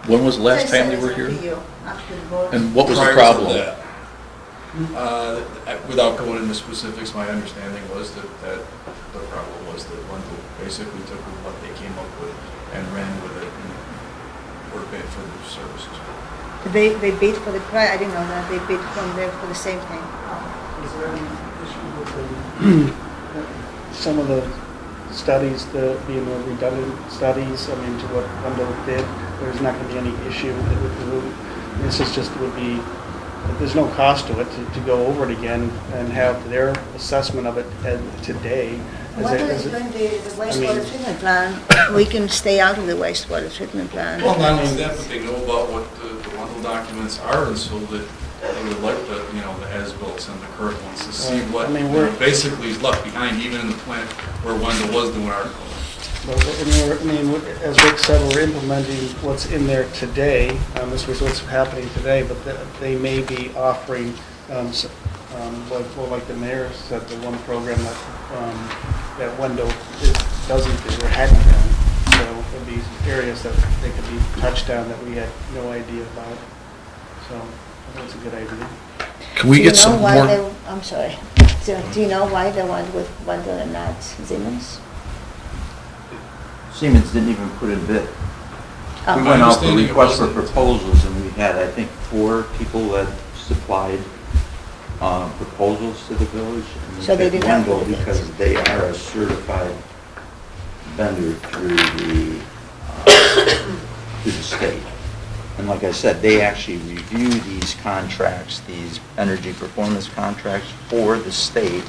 When was the last time they were here? And what was the Prior to problem? that, without going into specifics, my understanding was that the problem was that Wendell basically took what they came up with and ran with it and were paid for their services. They bid for the price, I didn't know that, they bid from there for the same thing. Is there any issue with some of the studies, being the redundant studies, I mean, to what Wendell did? There's not going to be any issue with the route. This is just, there's no cost to it to go over it again and have their assessment of it today. Whether it's going to be the wastewater treatment plan, we can stay out of the wastewater treatment plan. Well, not only that, but they know about what the Wendell documents are, and so that they would like the as-built and the current ones to see what basically is left behind, even in the plant where Wendell was doing articles. As Rick said, we're implementing what's in there today. This was what's happening today, but they may be offering, like the mayor said, the one program that Wendell doesn't do or hadn't done. So there'd be areas that they could be touched on that we had no idea about. So that's a good idea. Can we get some more? I'm sorry. Do you know why they went with Wendell and not Siemens? Siemens didn't even put in bid. Oh. We My went out for understanding, it requests for wasn't- proposals, and we had, I think, 4 people that supplied proposals to the village. And we So they picked didn't have Wendell the bids. because they are a certified vendor through the state. And like I said, they actually review these contracts, these energy performance contracts for the state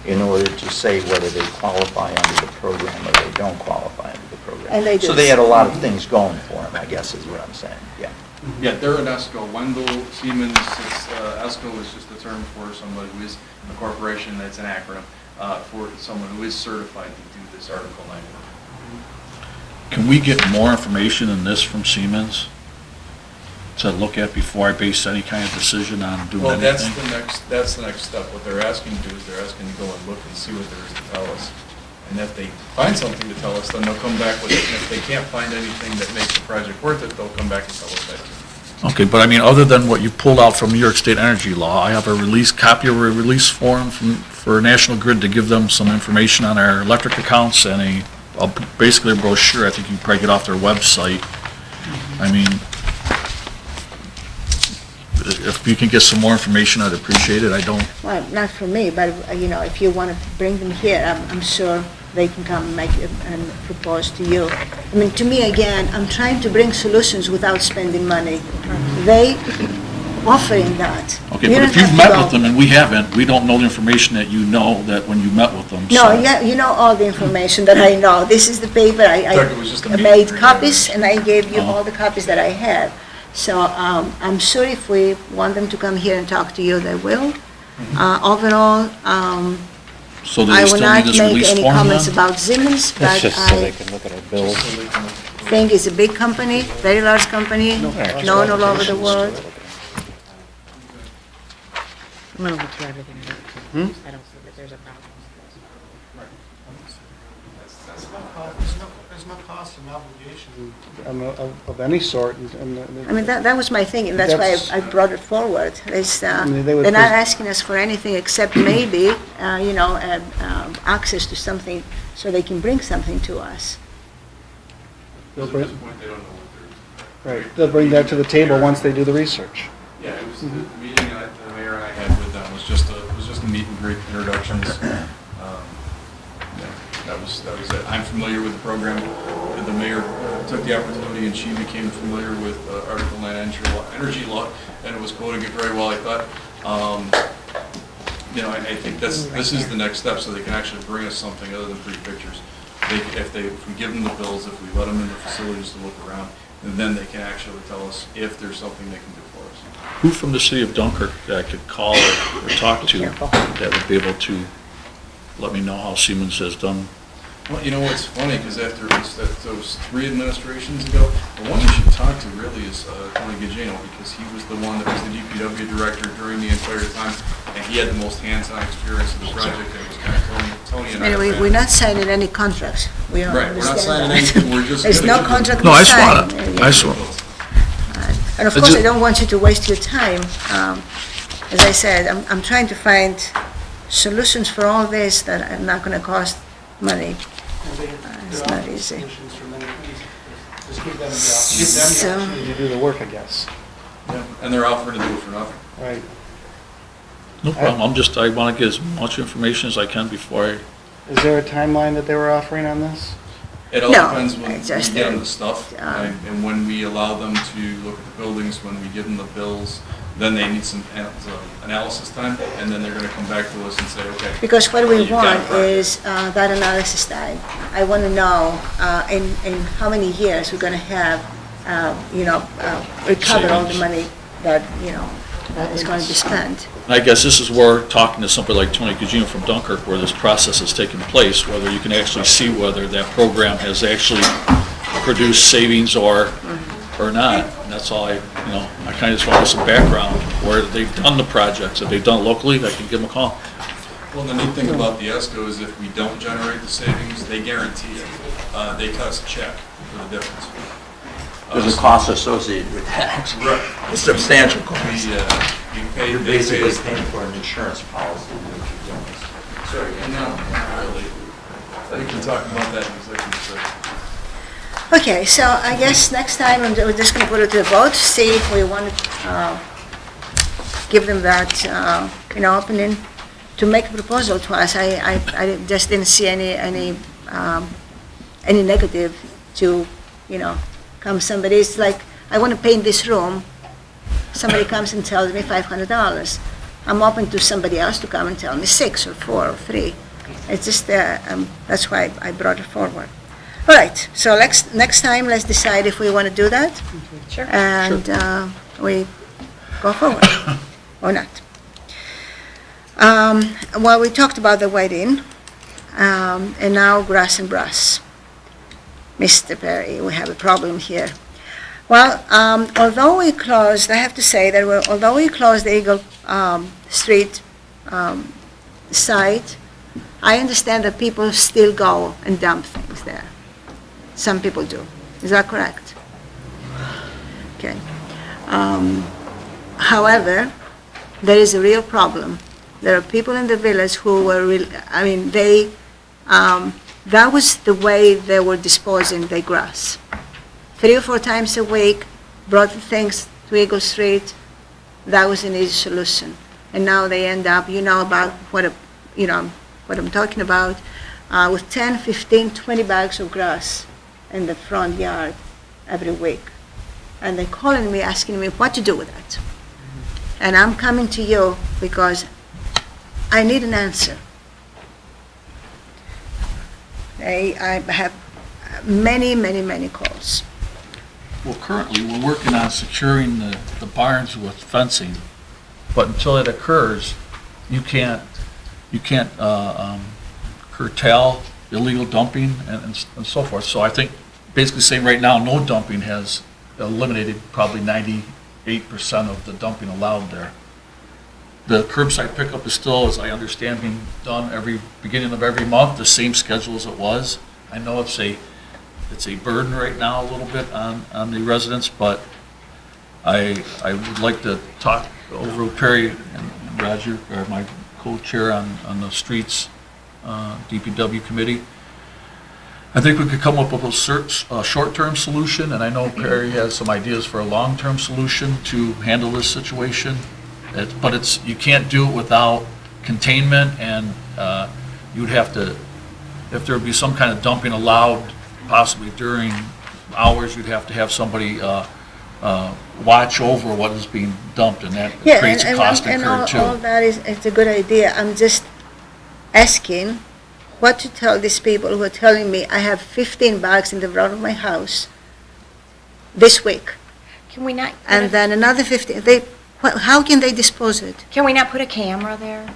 in order to say whether they qualify under the program or they don't qualify under the program. And they do. So they had a lot of things going for them, I guess is what I'm saying, yeah. Yeah, they're an ESCO. Wendell, Siemens, ESCO is just a term for somebody who is a corporation, that's an acronym, for someone who is certified to do this Article 9 work. Can we get more information than this from Siemens to look at before I base any kind of decision on doing Well, anything? that's the next step. What they're asking to do is they're asking to go and look and see what there is to tell us. And if they find something to tell us, then they'll come back with it. And if they can't find anything that makes the project worth it, they'll come back and tell us that too. Okay, but I mean, other than what you pulled out from New York State energy law, I have a copy of a release form for National Grid to give them some information on our electric accounts and basically a brochure. I think you can probably get off their website. I mean, if you can get some more information, I'd appreciate it. I don't, Well, not for me, but, if you want to bring them here, I'm sure they can come and make it and propose to you. I mean, to me, again, I'm trying to bring solutions without spending money. They offering that. okay, You but don't if you've have to met go. with them and we haven't, we don't know the information that you know that when you met with them. No, so- yeah, you know all the information that I know. This is the paper, In fact, it was just a I meet made and greet. copies, and I gave you Uh-huh. all the copies that I have. So I'm sure if we want them to come here and talk to you, they will. Overall, So do I they will still not need this make release any form comments then? about Siemens, That's but just so they I can look at our bills. So they can- think it's a big company, very large company, known all over the world. I'm gonna look through everything. I don't see that there's a problem. There's no cost and obligation of any sort. I mean, that was my thing, and that's why That's- I brought it forward. It's, mean, they they're would not pres- asking us for anything except maybe, access to something, so they can bring something to us. They'll At bring, this point, they don't know what they're. right, they'll bring that to the table once they do the research. Yeah, it was, the meeting that the mayor and I had with them was just a meet and greet, introductions. Yeah, that was it. I'm familiar with the program. The mayor took the opportunity and she became familiar with Article 9 energy law, and it was quoting it very well, I thought. I think this is the next step, so they can actually bring us something other than pretty pictures. If we give them the bills, if we let them in the facilities to look around, and then they can actually tell us if there's something they can do for us. Who from the city of Dunkirk that I could call or talk to that would be able to let me know how Siemens has done? Well, you know what's funny, because after those 3 administrations ago, the one you should talk to really is Tony Gugino, because he was the one that was the DPW director during the entire time, and he had the most hands-on experience of the project, and it was kind of Tony and I. Anyway, we're not signing any contracts. We don't Right, we're not understand signing that. anything, we're just. There's gonna no give them- contract No, to I sign. saw it. I saw it. And of I course, ju- I don't want you to waste your time. As I said, I'm trying to find solutions for all this that are not going to cost money. It's not easy. Just give them the So- opportunity to do the work, I guess. Yeah, and they're offering to do it for nothing. Right. No problem, I want to get as much information as I can before I, Is there a timeline that they were offering on this? It all No, depends when we it's just get them that, the stuff, um, and when we allow them to look at the buildings, when we give them the bills, then they need some analysis time, and then they're gonna come back to us and say, okay. Because what we you've got want a project. is that analysis time. I want to know in how many years we're going to have, recover all the Savings. money that, that is going to be spent. and I guess this is where talking to somebody like Tony Gugino from Dunkirk, where this process has taken place, whether you can actually see whether that program has actually produced savings or not. And that's all I kind of just want some background, where they've done the projects. If they've done it locally, I can give them a call. Well, the neat thing about the ESCO is if we don't generate the savings, they guarantee it. They cut us a check for the difference. There's a cost associated with that. Right. A substantial cost. We pay. You're they pay basically us- paying for an insurance policy. Sorry, no, not really. We can talk about that in executive session. Okay, so I guess next time we're just going to put it to a vote, see if we want to give them that, opening to make a proposal to us. I just didn't see any negative to, come somebody. It's like I want to paint this room. Somebody comes and tells me $500. I'm open to somebody else to come and tell me 6 or 4 or 3. It's just, that's why I brought it forward. All right, so next time, let's decide if we want to do that. Sure. And we go forward, or not. Well, we talked about the wedding, and now grass and brass. Mr. Perry, we have a problem here. Well, although we closed, I have to say that although we closed the Eagle Street site, I understand that people still go and dump things there. Some people do. Is that correct? Okay. However, there is a real problem. There are people in the village who were, that was the way they were disposing their grass. 3 or 4 times a week, brought the things to Eagle Street. That was an easy solution. And now they end up, about what I'm talking about, with 10, 15, 20 bags of grass in the front yard every week. And they're calling me, asking me what to do with that. And I'm coming to you because I need an answer. I have many, many, many calls. Well, currently, we're working on securing the barns with fencing, but until it occurs, you can't curtail illegal dumping and so forth. So I think basically saying right now, no dumping has eliminated probably 98% of the dumping allowed there. The curbside pickup is still, as I understand, being done every beginning of every month, the same schedule as it was. I know it's a burden right now a little bit on the residents, but I would like to talk over with Perry and Roger, or my co-chair on the streets DPW committee. I think we could come up with a short-term solution, and I know Perry has some ideas for a long-term solution to handle this situation. But you can't do it without containment, and you would have to, if there would be some kind of dumping allowed, possibly during hours, you'd have to have somebody watch over what is being dumped, and that creates a cost incurred too. All that it's a good idea. I'm just asking what to tell these people who are telling me I have 15 bags in the front of my house this week, Can we not? and then another 15. How can they dispose it? Can we not put a camera there?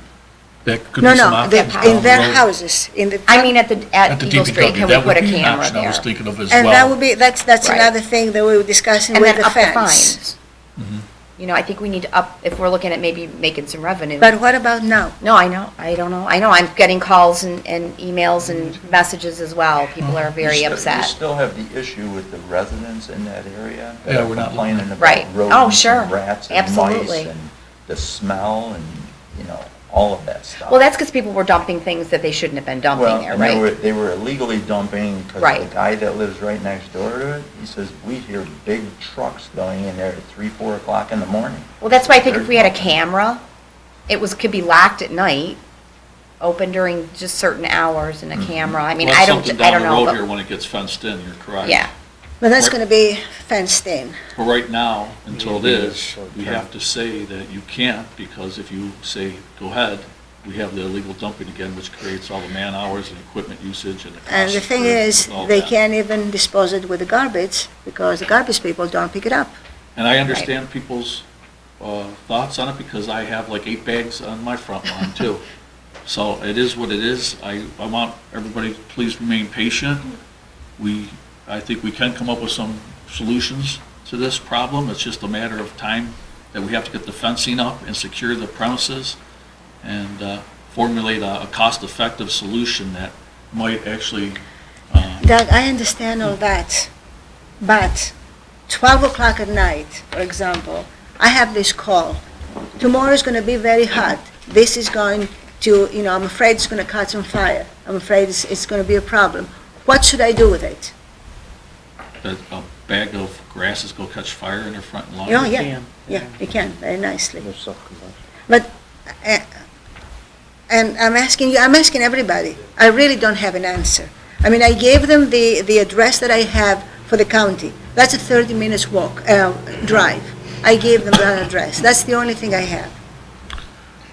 That could No, be some no, options in down the their road. houses, in the. I mean, at At Eagle the Street, can DPW, we put a that would be an camera option I was there? thinking of as And that well. would be, that's Right. another thing that we were discussing And with then the up the fence. fines. Mhm. You know, I think we need to up, if we're looking at maybe making some revenue. But what about now? No, I don't know. I know, I'm getting calls and emails and messages as well. People are very You upset. still have the issue with the residents in that area. that Yeah, are we're not complaining about Right. Oh, rodents sure. and rats and Absolutely. mice and the smell and, all of that stuff. Well, that's because people were dumping things that they shouldn't have been dumping Well, there, and right? they were illegally dumping, because Right. the guy that lives right next door to it, he says, we hear big trucks going in there at 3, 4 o'clock in the morning. Well, that's why I think if we had a camera, could be locked at night, open during just certain hours, and a camera. I mean, Well, I that's don't something down the road know. here when it gets fenced in, you're correct. Yeah. But that's Right. going to be fenced in. But right now, until it Maybe a is, short we term. have to say that you can't, because if you say, go ahead, we have the illegal dumping again, which creates all the man hours and equipment usage and the And the costs thing for- is, with all they that. can't even dispose it with the garbage because the garbage people don't pick it up. And I understand people's thoughts on it, because I have like 8 bags on my front lawn too. So it is what it is. I want everybody to please remain patient. I think we can come up with some solutions to this problem. It's just a matter of time that we have to get the fencing up and secure the premises and formulate a cost-effective solution that might actually, Doug, I understand all that, but 12 o'clock at night, for example, I have this call. Tomorrow is going to be very hot. This is going to, I'm afraid it's going to catch on fire. I'm afraid it's going to be a problem. What should I do with it? that a bag of grasses go catch fire in their front lawn. Oh, yeah, can. yeah, you can, very nicely. There's self-combustion. But, and I'm asking everybody, I really don't have an answer. I mean, I gave them the address that I have for the county. That's a 30 minutes walk, drive. I gave them that address. That's the only thing I have.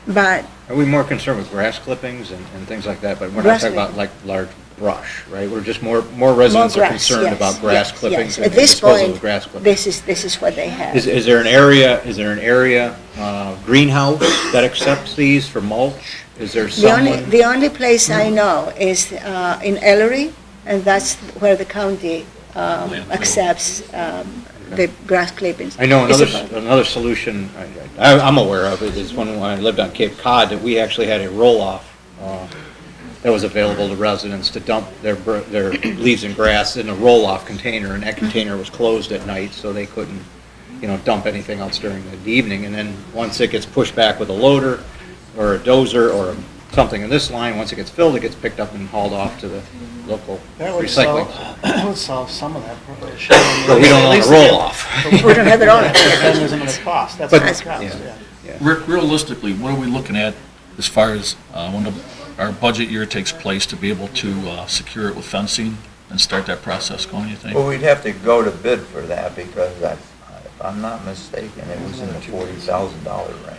But Are we more concerned with grass clippings and things like that? But we're not Grass talking about clipping. like large brush, right? We're just more residents are grass, concerned yes, about grass yes, clippings yes. and At this disposal of point, grass clippings. this is what they have. Is there an area, greenhouse that accepts these for mulch? Is there someone? The only place I know is in Ellery, and that's where the county Landfill. accepts the grass clippings. I know It's another solution I'm aware of is when I lived on Cape Cod, that we actually had a roll-off that was available to residents to dump their leaves and grass in a roll-off container, and that container was closed at night, so they couldn't, dump anything else during the evening. And then once it gets pushed back with a loader or a dozer or something in this line, once it gets filled, it gets picked up and hauled off to the local That would recycling. that would solve some of that problem. But we don't want a roll-off. We don't have it all. Then there's another cost, that's But- what it costs, yeah. yeah. Rick, realistically, what are we looking at as far as when our budget year takes place to be able to secure it with fencing and start that process going, you think? Well, we'd have to go to bid for that because if I'm not mistaken, it was in the $40,000 range.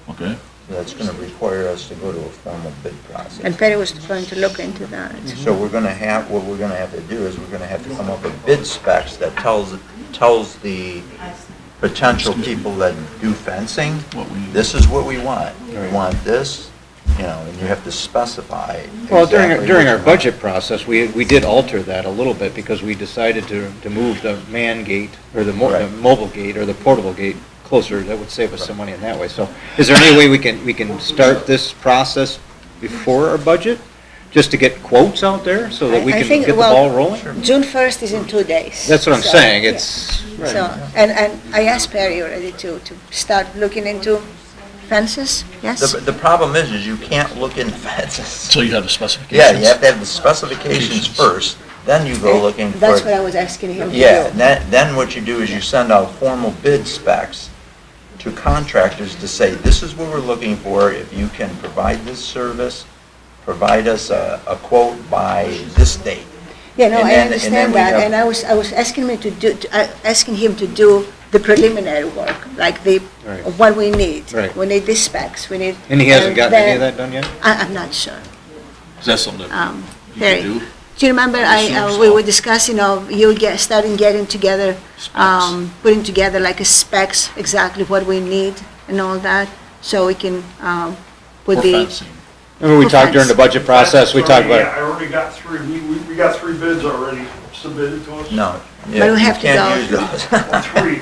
Okay. That's going to require us to go to a formal bid process. And Perry was going to look into that. So what we're going to have to do is we're going to have to come up with bid specs that tells the potential people that do fencing, What we need. this is what we want. We want this, and you have to specify. Well, exactly during what our you want. budget process, we did alter that a little bit because we decided to move the man gate or the Right. mobile gate or the portable gate closer. That would save us some money in that way. So is there any way we can start this process before our budget? Just to get quotes out there so that we I can think, get the well, ball rolling? June 1st is in 2 days. That's what I'm So, saying. yeah. It's, So, and I asked Perry already to start looking into fences, yes? The problem is you can't look in fences. So you have the specifications? Yeah, you have to have the specifications first, then you go looking for. That's what I was asking him to do. Yeah, and then what you do is you send out formal bid specs to contractors to say, this is what we're looking for, if you can provide this service, provide us a quote by this date. Yeah, no, And I then understand we that, have- and I was asking him to do the preliminary work, like Right. of what we need. Right. We need these specs, we need. and he hasn't gotten any of then- that done yet? I'm not sure. Is that something that you Perry, can do? do you remember assume we so. were discussing of starting getting together, putting together like a specs, exactly what we need and all that, so we can put For the. fencing. Remember we For talked during fence. the budget process, we talked Yeah, about, I already got three, we got 3 bids already submitted to us. No. But yeah, we have to you can't go. use those. Well, 3.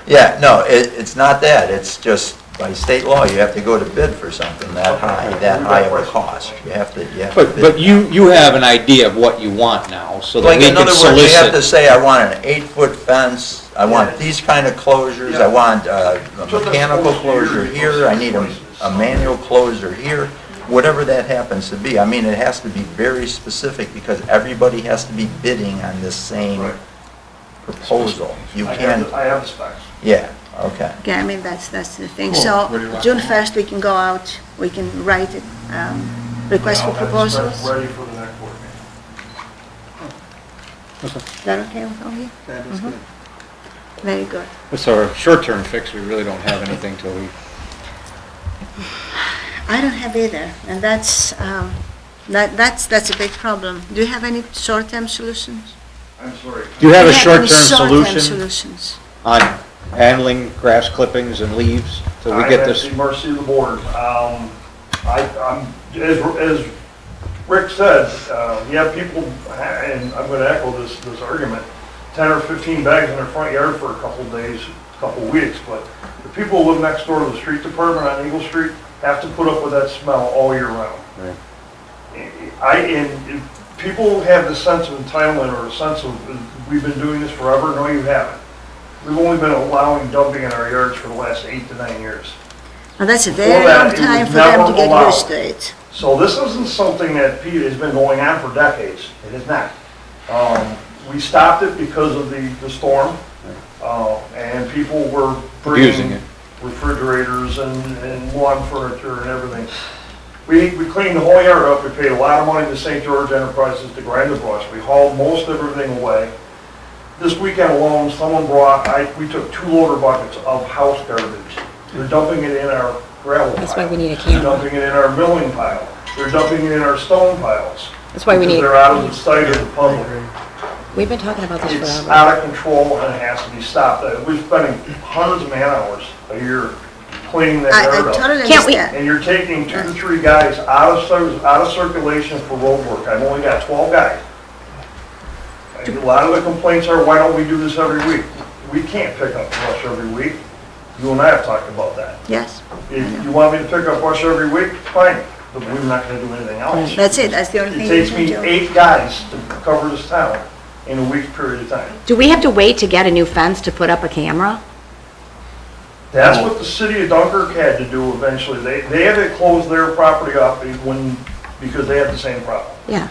Yeah, no, it's not that, it's just by state law, you have to go to bid for something that high of a cost. You have to but bid. you have an idea of what you want now, so that Like, we in can other words, you have to solicit. say, I want an 8-foot fence, I want these kind of closures, I want a mechanical closure here, I need a manual closure here, whatever that happens to be. I mean, it has to be very specific, because everybody has to be bidding on this same Right. proposal. You I can't, have the specs. yeah, okay. Okay, I mean, that's the thing. Cool. So, Ready to rock June and 1st, we can go out, we can write it, request for I'll have the proposals. specs ready for the next board meeting. Is that okay with all you? That is good. Very good. So our short-term fix, we really don't have anything till we, I don't have either, and that's a big problem. Do you have any short-term solutions? I'm sorry. do you have a Do you have any short-term short-term solution solutions? on handling grass clippings and leaves till we get this? I'm at the mercy of the board. I'm, as Rick said, you have people, and I'm gonna echo this argument, 10 or 15 bags in their front yard for a couple days, couple weeks, but the people who live next door to the street department on Eagle Street have to put up with that smell all year round. Right. And people have this sense of entitlement or a sense of, we've been doing this forever. No, you haven't. We've only been allowing dumping in our yards for the last 8 to 9 years. And that's a Before very that, long it time was for them to never get allowed. used to it. So this isn't something that, Pete, has been going on for decades. It is not. We stopped it because of the storm, and people were Abusing bringing it. refrigerators and lawn furniture and everything. We cleaned the whole yard up. We paid a lot of money to St. George Enterprises to grind the brush. We hauled most everything away. This weekend alone, someone brought, we took 2 loader buckets of house garbage. They're dumping it in our gravel pile. That's why we need a They're camera. dumping it in our milling pile. They're dumping it in our stone piles. That's why we Because need, they're out of the sight of the public. we've been talking about this It's forever. out of control and it has to be stopped. We're spending hundreds of man hours a year cleaning that I yard up. totally Can't we- understand. And you're taking 2 to 3 guys out of circulation for road work. I've only got 12 guys. And a lot of the complaints are, why don't we do this every week? We can't pick up brush every week. You and I have talked about that. Yes, If you want me to pick up brush every week, fine, but we're not gonna do anything else. that's it, that's the only It thing you takes can me do. 8 guys to cover this town in a week's period of time. Do we have to wait to get a new fence to put up a camera? That's what the city of Dunkirk had to do eventually. They had to close their property up because they had the same problem. Yeah.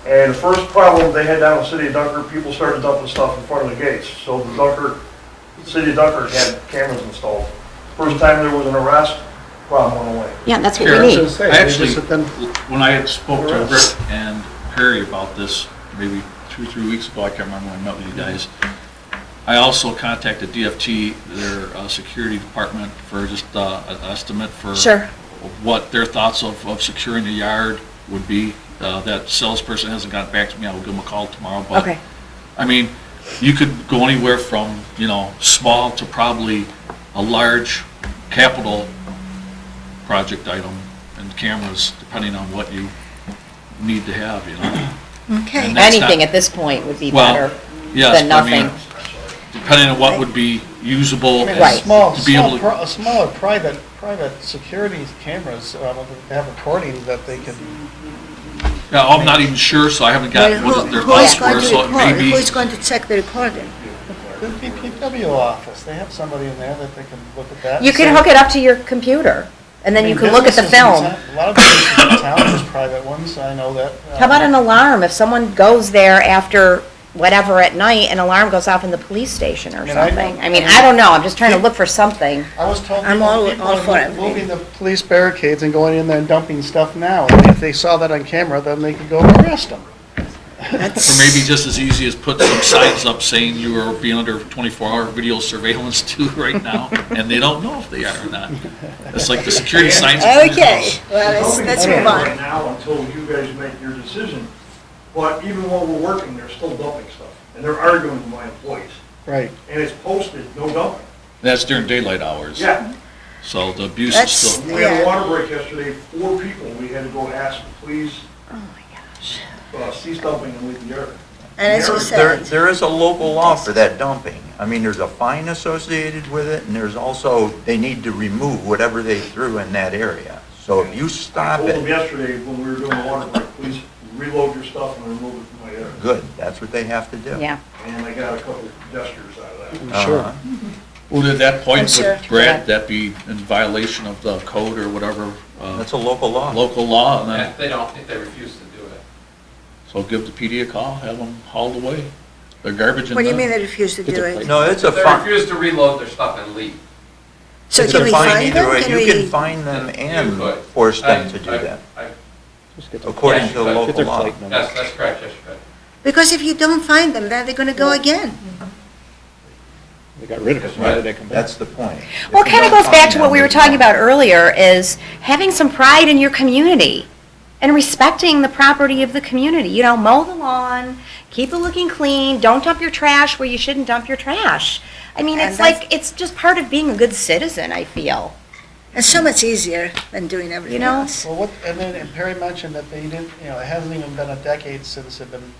And the first problem they had down in the city of Dunkirk, people started dumping stuff in front of the gates. So the city of Dunkirk had cameras installed. First time there was an arrest, problem went away. Yeah, that's what Karen, we need. I actually, when I had spoke to Rick and Perry about this, maybe 2 or 3 weeks ago, I can't remember when I met with you guys, I also contacted DFT, their security department, for just an estimate for Sure. what their thoughts of securing the yard would be. That salesperson hasn't gotten back to me. I will give him a call tomorrow. But, Okay. I mean, you could go anywhere from, small to probably a large capital project item and cameras, depending on what you need to have, Okay, And that's Anything not- at this point would be Well, better yes, than but I mean, nothing. depending on what would be usable. I mean, Right. To be able to, smaller private security cameras have recording that they can. yeah, I'm not even sure, so I haven't well, gotten what their who is thoughts going were, to so it may record, be. who is going to check the recording? The DPW office, they have somebody in there that they can look at that. You can hook it up to your computer, and then you can look at the film. A lot of businesses in town, there's private ones, I know that. How about an alarm? If someone goes there after whatever at night, an alarm goes off in the police station or I mean, I something. don't- I mean, I don't know, I'm just trying to look for something. I was told I'm people all for are it. moving the police barricades and going in there and dumping stuff now. And if they saw that on camera, then they could go arrest them. Or maybe just as easy as put some signs up saying you are being under 24-hour video surveillance too right now, and they don't know if they are or not. It's like the security signs. in front of your Okay, house. well, let's move Right on. now, until you guys make your decision, but even while we're working, they're still dumping stuff, and they're arguing with my employees, Right. and it's posted, no dumping. That's during daylight hours. Yeah, So the abuse is That's- still, we had Yeah. a water break yesterday, 4 people, we had to go ask, please, Oh, my gosh. cease dumping and leave the yard. And as you There, said, there is a local law for that dumping. I mean, there's a fine associated with it, and there's also, they need to remove whatever they threw in that area. So if you I stop told them it, yesterday, when we were doing the water break, please reload your stuff and remove it from my yard. good, that's what they have to do. Yeah. And I got a couple gestures out of that. Sure. Uh-huh. well, at that point, I'm sure. would Brad, that be in violation of the code or whatever, That's a local law. local law? And then, If they don't, if they refuse to do it. so give the PD a call, have them hauled away. Their garbage and. what do you mean they refuse to do it? No, it's a If they fine, refuse to reload their stuff and leave. So it's can a we fine find either them? way. Can You we? can fine them You and could. force them I- to do I- that, I- according Yes, to the but- local law. That's correct, yes, you could. Because if you don't find them, then they're gonna go again. They got rid of it, why did they come back? That's the point. Well, If it you kind of don't goes back find to what them, we were then talking you about don't. earlier, is having some pride in your community and respecting the property of the community. You know, mow the lawn, keep it looking clean, don't dump your trash where you shouldn't dump your trash. I mean, And it's that's- like, it's just part of being a good citizen, I feel. And so much easier than doing everything know? else. Well, what, and then and Perry mentioned that they didn't, it hasn't even been a decade since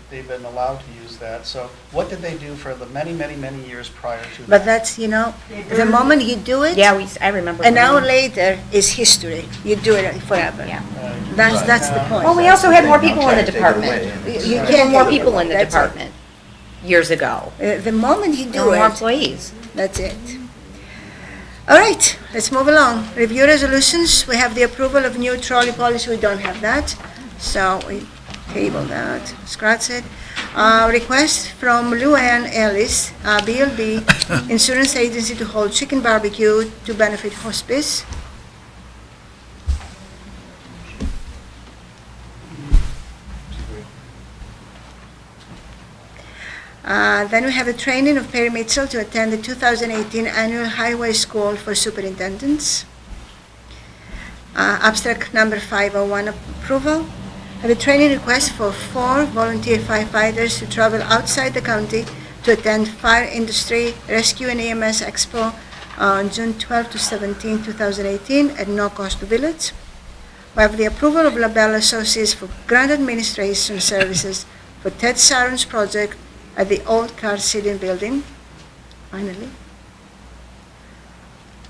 they've been allowed to use that. So what did they do for the many, many, many years prior to that? But that's, the moment you do it, Yeah, I remember. an hour when- later is history. You do it forever. Yeah. That's the point. Well, we also had more Thing, people they'll in the try to take it away, department. and it's You not- There were can't more take it people away. in the That's it. department years ago. The moment you There do were more it, employees. that's it. All right, let's move along. Review resolutions, we have the approval of new trolley policy, we don't have that, so we table that, scratch it. Request from Luann Ellis, BLB Insurance Agency to hold chicken barbecue to benefit hospice. Then we have the training of Perry Mitchell to attend the 2018 Annual Highway School for Superintendents. Abstract number 501, approval. Have a training request for 4 volunteer firefighters to travel outside the county to attend Fire Industry Rescue and EMS Expo on June 12 to 17, 2018 at no cost to village. We have the approval of LaBelle Associates for grant administration services for Ted Saron's project at the old Car City building, finally.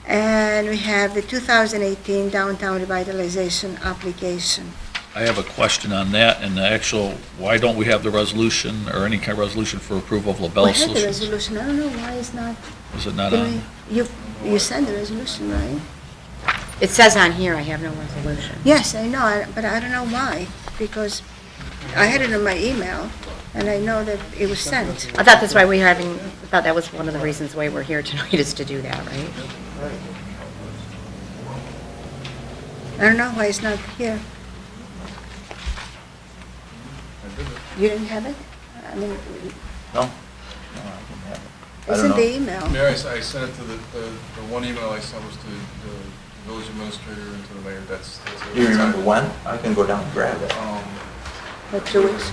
And we have the 2018 downtown revitalization application. I have a question on that, and the actual, why don't we have the resolution, or any kind of resolution for approval of LaBelle We had the Associates? resolution, I don't know why it's not. Is it not Did on? You sent the resolution, right? It says on here, I have no resolution. Yes, I know, but I don't know why, because I had it in my email, and I know that it was sent. I thought that's why we're having, I thought that was one of the reasons why we're here tonight, is to do that, right? I don't know why it's not here. You didn't have it? I mean, No? No, I didn't have it. I it's don't in know. the email. Mayor, I sent it to the one email I sent was to the village administrator and to the mayor, that's. Do you remember when? I can go down and grab it. For 2 weeks.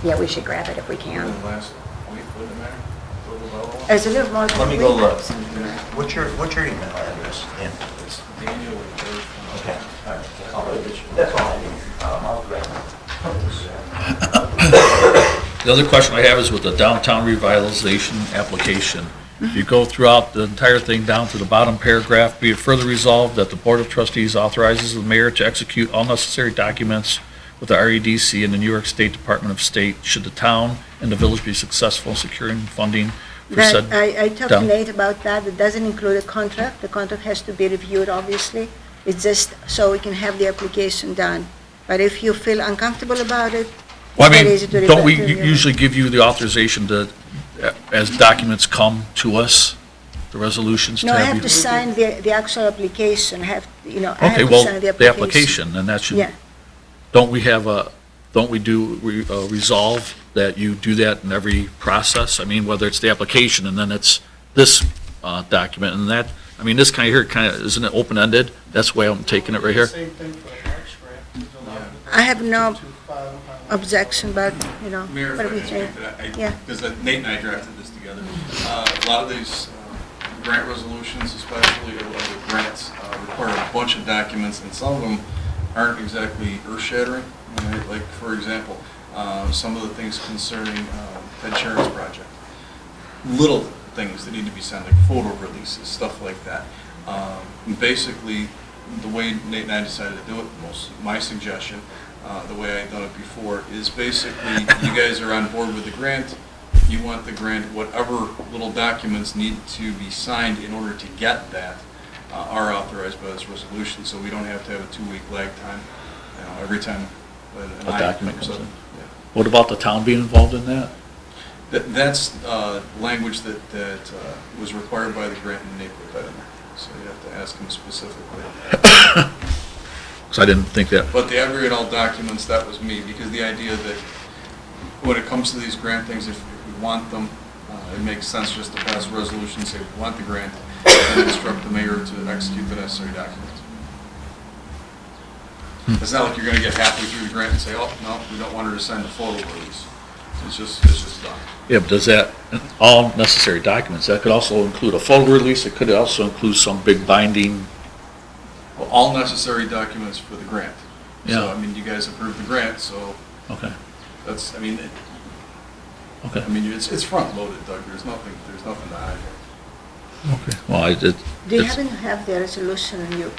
Yeah, we should grab it if we Within can. the last week, wouldn't it matter? A little about all. It's a little more than Let a me week. go look. What's your email address, Dan? It's Daniel with those. Okay, all right. That's all I need. I'll grab it. The other question I have is with the downtown revitalization application. If you go throughout the entire thing down to the bottom paragraph, be it further resolved that the Board of Trustees authorizes the mayor to execute all necessary documents with the REDC and the New York State Department of State, should the town and the village be successful in securing funding for That, said. I talked to down- Nate about that. It doesn't include a contract. The contract has to be reviewed, obviously. It's just so we can have the application done. But if you feel uncomfortable about it, Well, I it's very easy to mean, don't we review. usually give you the authorization to, as documents come to us, the resolutions to No, I have have you? to sign the actual application. I have, I have Okay, to well, sign the the application. application, and that should, Yeah. don't we have a, don't we do resolve that you do that in every process? I mean, whether it's the application and then it's this document and that, I mean, this kind of here, kind of, isn't it open-ended? That's the way I'm taking it right here. Same thing for the Arch grant. I have no To file- objection, but, Mayor, what do we if I think? can speak to Yeah. that, because Nate and I drafted this together. A lot of these grant resolutions, especially, or the grants, require a bunch of documents, and some of them aren't exactly earth-shattering. Right? Like, for example, some of the things concerning Ted Sharon's project. Little things that need to be sent, like photo releases, stuff like that. Basically, the way Nate and I decided to do it, my suggestion, the way I've done it before, is basically, you guys are on board with the grant, you want the grant, whatever little documents need to be signed in order to get that are authorized by this resolution, so we don't have to have a 2-week lag time, every time an A item document comes comes up. in. Yeah. What about the town being involved in that? That's language that was required by the grant, and Nate put that in there, so you have to ask him specifically. Because I didn't think that, But the aggregate all documents, that was me, because the idea that when it comes to these grant things, if we want them, it makes sense just to pass a resolution, say we want the grant, and instruct the mayor to execute the necessary documents. It's not like you're gonna get halfway through the grant and say, oh, no, we don't want her to sign the photo release. It's just done. yeah, but does that, all necessary documents, that could also include a photo release, it could also include some big binding, Well, all necessary documents for the grant. So, Yeah. I mean, you guys approved the grant, so okay, that's, I mean, okay, it's front loaded, Doug, there's nothing to hide here. okay. Well, I did, Do you it's- happen to have the resolution on your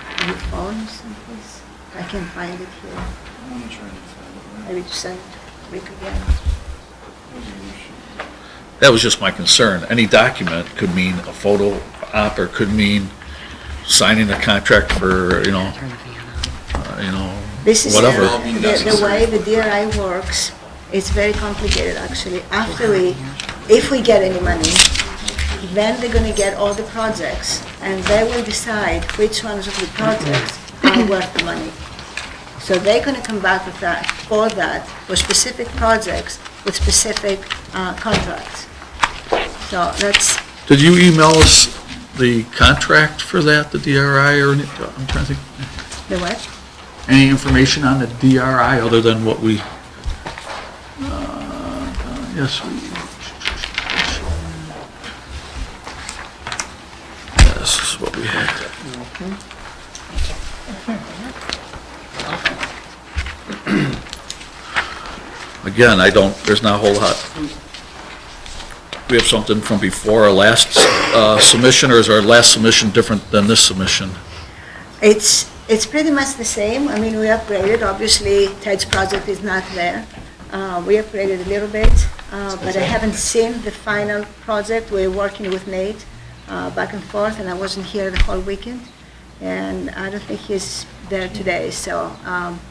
phone someplace? I can find it here. I'm gonna try and find it, right? Maybe to send Rick again. that was just my concern. Any document could mean a photo op, or could mean signing a contract for, This is whatever. All be the necessary. way the DRI works. It's very complicated, actually. If we get any money, then they're gonna get all the projects, and they will decide which ones of the projects are worth the money. So they're going to come back with that, for that, for specific projects with specific contracts. So that's, Did you email us the contract for that, the DRI, or, I'm trying to think, the what? any information on the DRI other than what we, yes, this is what we had. Again, there's not a whole lot. We have something from before our last submission, or is our last submission different than this submission? It's pretty much the same. I mean, we upgraded, obviously, Ted's project is not there. We upgraded a little bit, but I haven't seen the final project. We're working with Nate back and forth, and I wasn't here the whole weekend. And I don't think he's there today, so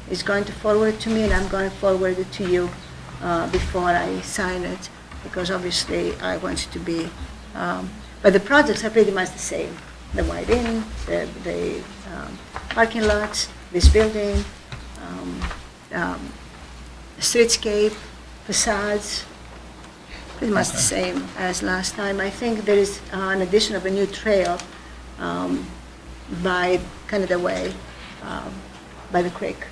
he's going to forward it to me, and I'm going to forward it to you before I sign it, because obviously I want it to be, but the projects are pretty much the same. The wide-in, the parking lots, this building, streetscape, facades, pretty much the same as last time. I think there is an addition of a new trail by Canada Way, by the creek.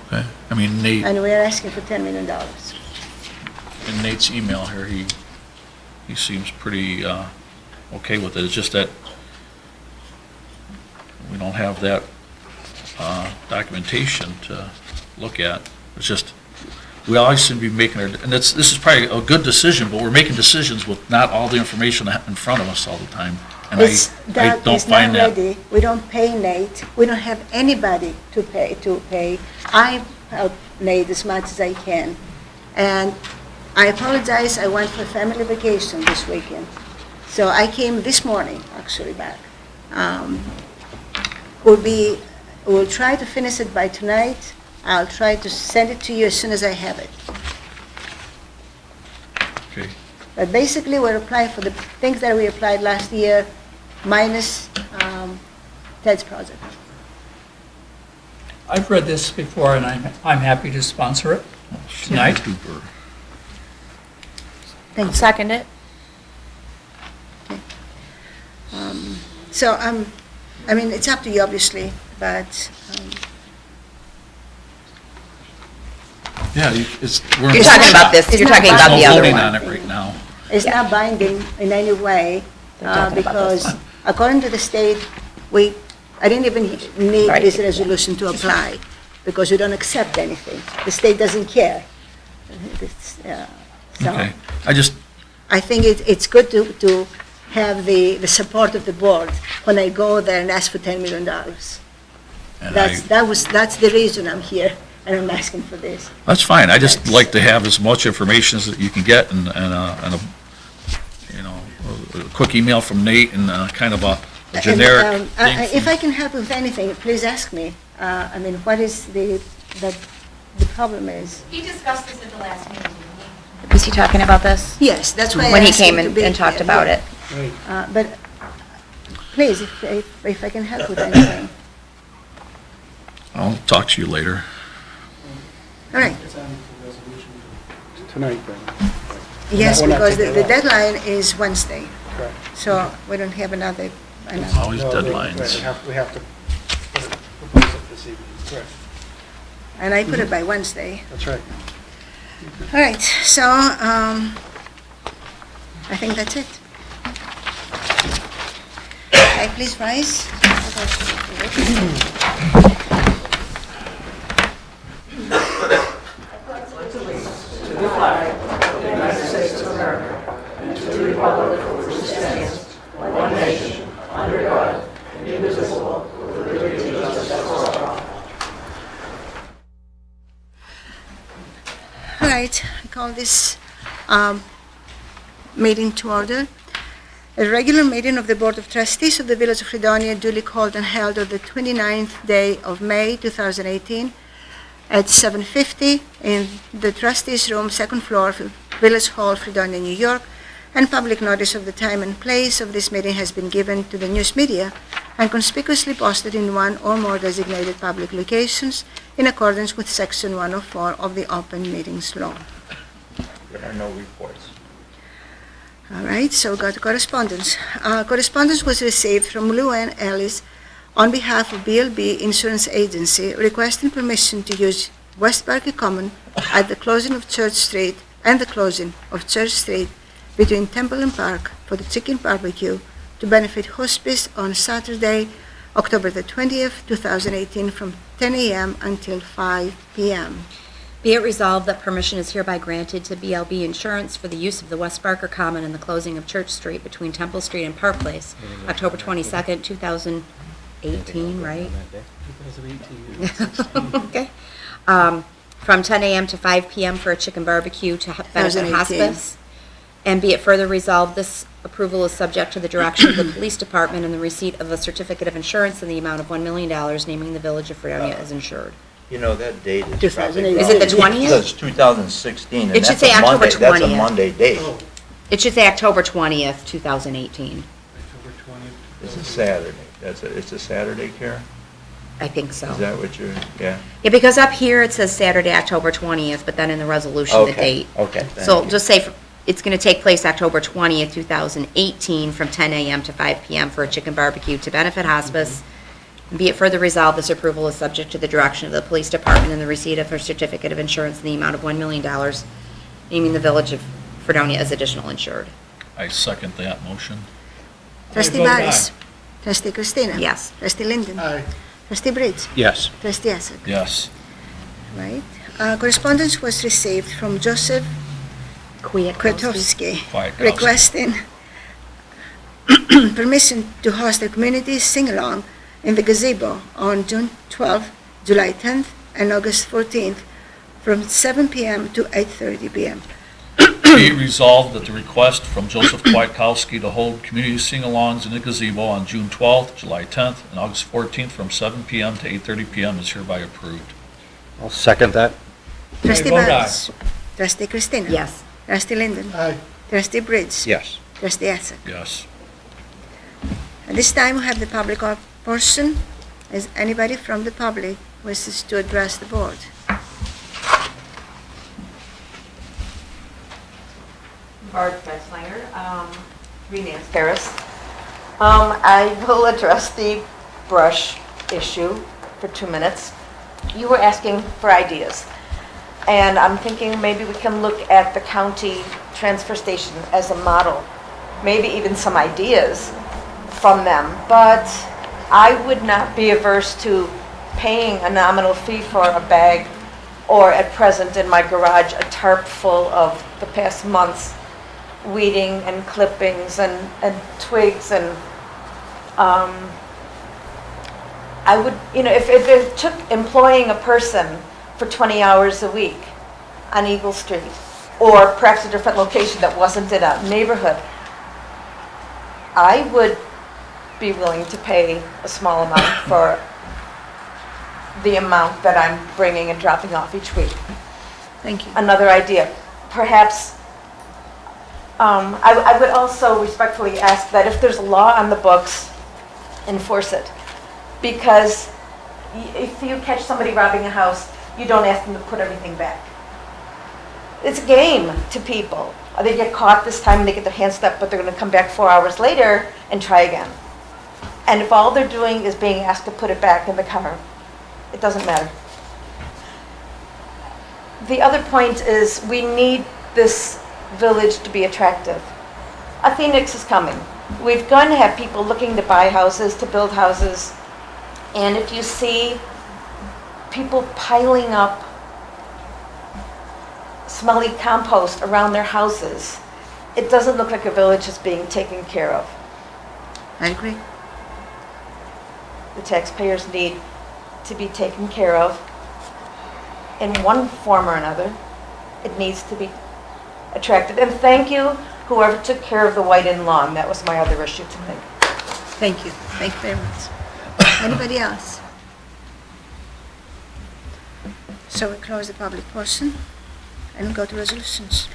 Okay, I mean, Nate, And we are asking for $10 million. in Nate's email here, he seems pretty okay with it. It's just that we don't have that documentation to look at. It's just, we always seem to be making, and this is probably a good decision, but we're making decisions with not all the information in front of us all the time. And I That don't is not find that. ready. We don't pay Nate. We don't have anybody to pay. I help Nate as much as I can. And I apologize, I went for family vacation this weekend. So I came this morning, actually, back. We'll try to finish it by tonight. I'll try to send it to you as soon as I have it. Okay. But basically, we're applying for the things that we applied last year, minus Ted's project. I've read this before, and I'm happy to sponsor it tonight. Super. Thank you. Second it. So, I mean, it's up to you, obviously, but Yeah, we're. You're talking about this, It's you're not talking binding. about the There's no other voting one. on it right now. it's not binding in any way, They're talking about this because one. according to the state, I didn't even need Right. this resolution to apply, because we don't accept anything. The state doesn't care. So, Okay, I just, I think it's good to have the support of the board when I go there and ask for $10 million. and That's the reason I'm here, and I'm asking for this. that's fine, I just like to have as much information as you can get, and a, you know, a quick email from Nate, and kind of a generic And, thing. if I can help with anything, please ask me. I mean, what is the problem is? He discussed this at the last meeting. Was he talking about this? Yes, that's why I When he asked him came to be and talked here. about it? But please, if I can help with anything. I'll talk to you later. All right. Tonight, then. Yes, We're not because taking the it off. deadline is Wednesday, Correct. so we don't have another. Always No, deadlines. right, we have to propose it this evening. Correct. And I put it by Wednesday. That's right. All right, so I think that's it. Okay, please rise. All right, I call this meeting to order. A regular meeting of the Board of Trustees of the Village of Fredonia duly called and held on the 29th day of May 2018 at 7:50 in the Trustees Room, second floor, Village Hall, Fredonia, New York, and public notice of the time and place of this meeting has been given to the news media and conspicuously posted in one or more designated public locations in accordance with Section 104 of the Open Meetings Law. There are no reports. All right, so go to correspondence. Correspondence was received from Lou Ann Ellis on behalf of BLB Insurance Agency requesting permission to use West Parker Common at the closing of Church Street and the closing of Church Street between Temple and Park for the chicken barbecue to benefit hospice on Saturday, October the 20th, 2018, from 10 a.m. until 5 p.m. Be it resolved that permission is hereby granted to BLB Insurance for the use of the West Barker Common and the closing of Church Street between Temple Street and Park Place, October 22nd, 2018, right? 2018. Okay. From 10 a.m. to 5 p.m. for a chicken barbecue to benefit 2018. hospice. And be it further resolved, this approval is subject to the direction of the Police Department and the receipt of a certificate of insurance in the amount of $1 million, naming the Village of Fredonia as insured. You know, that date is 2018. probably... Is it the 20th? It's 2016, and It should that's say a October Monday, that's a 20th. Monday date. It should say October 20th, 2018. It's a Saturday. It's a Saturday, Karen? I think so. Is that what you're, yeah? Yeah, because up here it says Saturday, October 20th, but then in the resolution, the Okay, date. okay, So thank you. just say it's going to take place October 20th, 2018, from 10 a.m. to 5 p.m. for a chicken barbecue to benefit hospice. Be it further resolved, this approval is subject to the direction of the Police Department and the receipt of a certificate of insurance in the amount of $1 million, naming the Village of Fredonia as additional insured. I second that motion. Trustee vote aye. Barris. Trustee Christina. Yes. Trustee Linden. Aye. Trustee Briggs. Yes. Trustee Essek. Yes. Right. Correspondence was received from Joseph Kwiatkowski Kwiatkowski. requesting permission to host a community sing-along in the gazebo on June 12th, July 10th, and August 14th from 7 p.m. to 8:30 p.m. Be it resolved that the request from Joseph Kwiatkowski to hold community sing-alongs in the gazebo on June 12th, July 10th, and August 14th from 7 p.m. to 8:30 p.m. is hereby approved. I'll second that. Trustee vote aye. Barnes. Trustee Christina. Yes. Trustee Linden. Aye. Trustee Briggs. Yes. Trustee Essek. Yes. At this time, we have the public portion. Is anybody from the public wishes to address the board? Barb Betzlanger, Renance Paris. I will address the brush issue for 2 minutes. You were asking for ideas, and I'm thinking maybe we can look at the county transfer station as a model, maybe even some ideas from them, but I would not be averse to paying a nominal fee for a bag, or at present in my garage, a tarp full of the past month's weeding and clippings and twigs and I would, if it took employing a person for 20 hours a week on Eagle Street, or perhaps a different location that wasn't in a neighborhood, I would be willing to pay a small amount for the amount that I'm bringing and dropping off each week. Thank you. Another idea, perhaps, I would also respectfully ask that if there's a law on the books, enforce it. Because if you catch somebody robbing a house, you don't ask them to put everything back. It's a game to people. They get caught this time, they get their hands stuck, but they're going to come back 4 hours later and try again. And if all they're doing is being asked to put it back in the car, it doesn't matter. The other point is we need this village to be attractive. A Phoenix is coming. We're going to have people looking to buy houses, to build houses. And if you see people piling up smelly compost around their houses, it doesn't look like a village is being taken care of. I agree. The taxpayers need to be taken care of in one form or another. It needs to be attractive. And thank you, whoever took care of the white-in lawn. That was my other issue tonight. Thank you. Thank you very much. Anybody else? So we close the public portion and go to resolutions.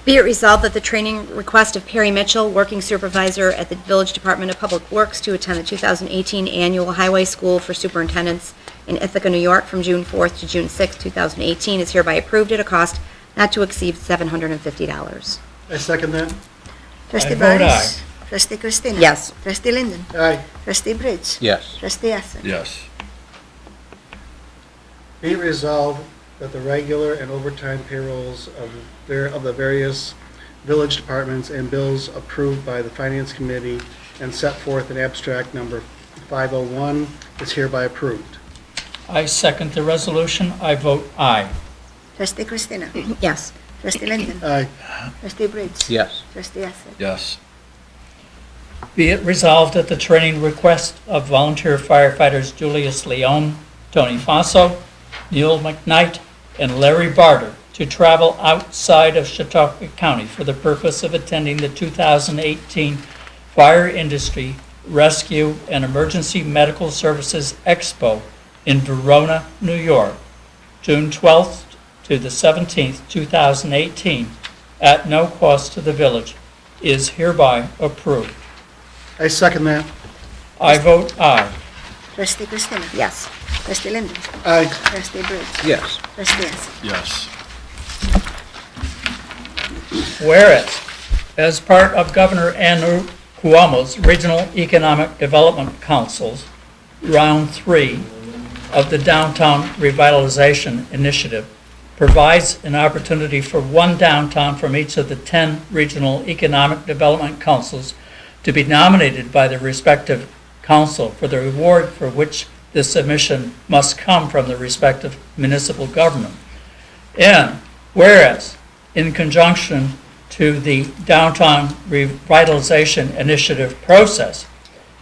Be it resolved that the training request of Perry Mitchell, working supervisor at the Village Department of Public Works, to attend the 2018 Annual Highway School for Superintendents in Ithaca, New York, from June 4th to June 6th, 2018, is hereby approved at a cost not to exceed $750. I second that. Trustee I vote Burns? Trustee Christina? Yes. Trustee Linden? Aye. Trustee Bridge? Yes. Trustee Essek? Yes. Be it resolved that the regular and overtime payrolls of the various village departments and bills approved by the Finance Committee and set forth in abstract number 501 is hereby approved. I second the resolution. I vote aye. Trustee Christina? Yes. Trustee Linden? Aye. Trustee Bridge? Yes. Trustee Essek? Yes. Be it resolved that the training request of volunteer firefighters Julius Leone, Tony Faso, Neil McKnight, and Larry Barter to travel outside of Chautauqua County for the purpose of attending the 2018 Fire Industry, Rescue, and Emergency Medical Services Expo in Verona, New York, June 12th to the 17th, 2018, at no cost to the village, is hereby approved. I second that. I vote aye. Trustee Christina? Yes. Trustee Linden? Aye. Trustee Bridge? Yes. Trustee Essek? Yes. Whereas, as part of Governor Andrew Cuomo's Regional Economic Development Council's Round 3 of the Downtown Revitalization Initiative provides an opportunity for one downtown from each of the 10 regional economic development councils to be nominated by the respective council for the reward for which the submission must come from the respective municipal government. And whereas, in conjunction to the Downtown Revitalization Initiative process,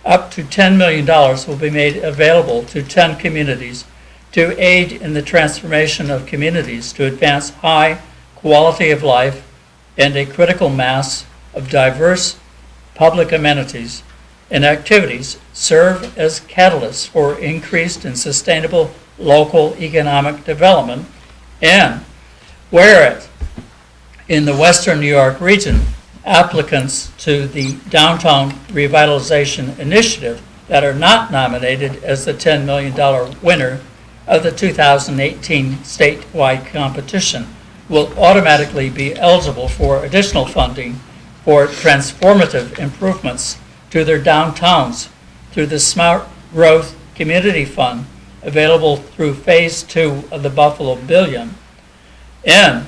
up to $10 million will be made available to 10 communities to aid in the transformation of communities to advance high quality of life and a critical mass of diverse public amenities and activities serve as catalysts for increased and sustainable local economic development. And whereas in the Western New York region, applicants to the Downtown Revitalization Initiative that are not nominated as the $10 million winner of the 2018 statewide competition will automatically be eligible for additional funding for transformative improvements to their downtowns through the Smart Growth Community Fund available through Phase 2 of the Buffalo Billion. And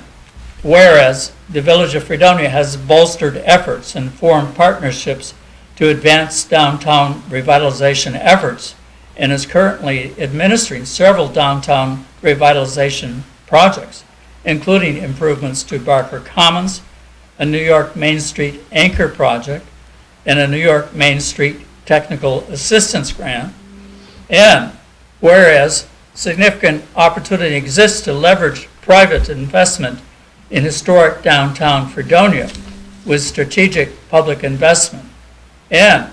whereas the Village of Fredonia has bolstered efforts and formed partnerships to advance downtown revitalization efforts and is currently administering several downtown revitalization projects, including improvements to Barker Commons, a New York Main Street Anchor Project, and a New York Main Street Technical Assistance Grant. And whereas significant opportunity exists to leverage private investment in historic downtown Fredonia with strategic public investment. And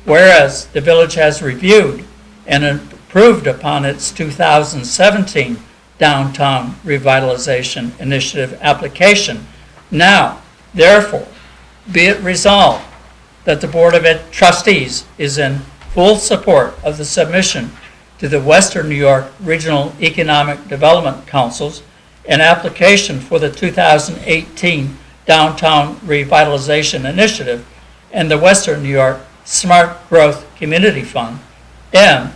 whereas the village has reviewed and approved upon its 2017 Downtown Revitalization Initiative application, now, therefore, be it resolved that the Board of Trustees is in full support of the submission to the Western New York Regional Economic Development Council's an application for the 2018 Downtown Revitalization Initiative and the Western New York Smart Growth Community Fund, and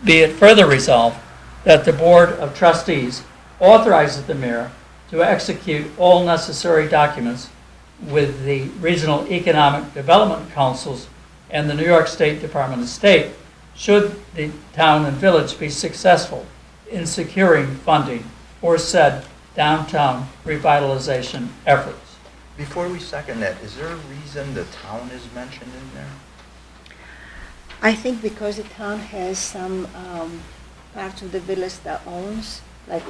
be it further resolved that the Board of Trustees authorizes the mayor to execute all necessary documents with the Regional Economic Development Councils and the New York State Department of State should the town and village be successful in securing funding for said downtown revitalization efforts. Before we second that, is there a reason the town is mentioned in there? I think because the town has some parts of the village that owns, like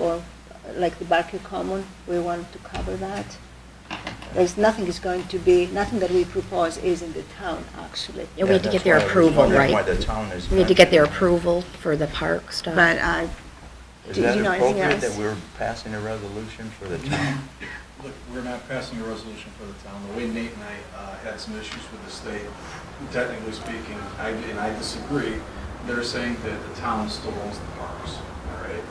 the Barker Common, we want to cover that. There's nothing that we propose is in the town, actually. Yeah, we had to get their approval, Why right? the town is We need to get their mentioned. approval for the park stuff. But Is Do that you know anything appropriate that else? we're passing a resolution for the town? Look, we're not passing a resolution for the town. The way Nate and I had some issues with the state, technically speaking, and I disagree. They're saying that the town still owns the parks, all right?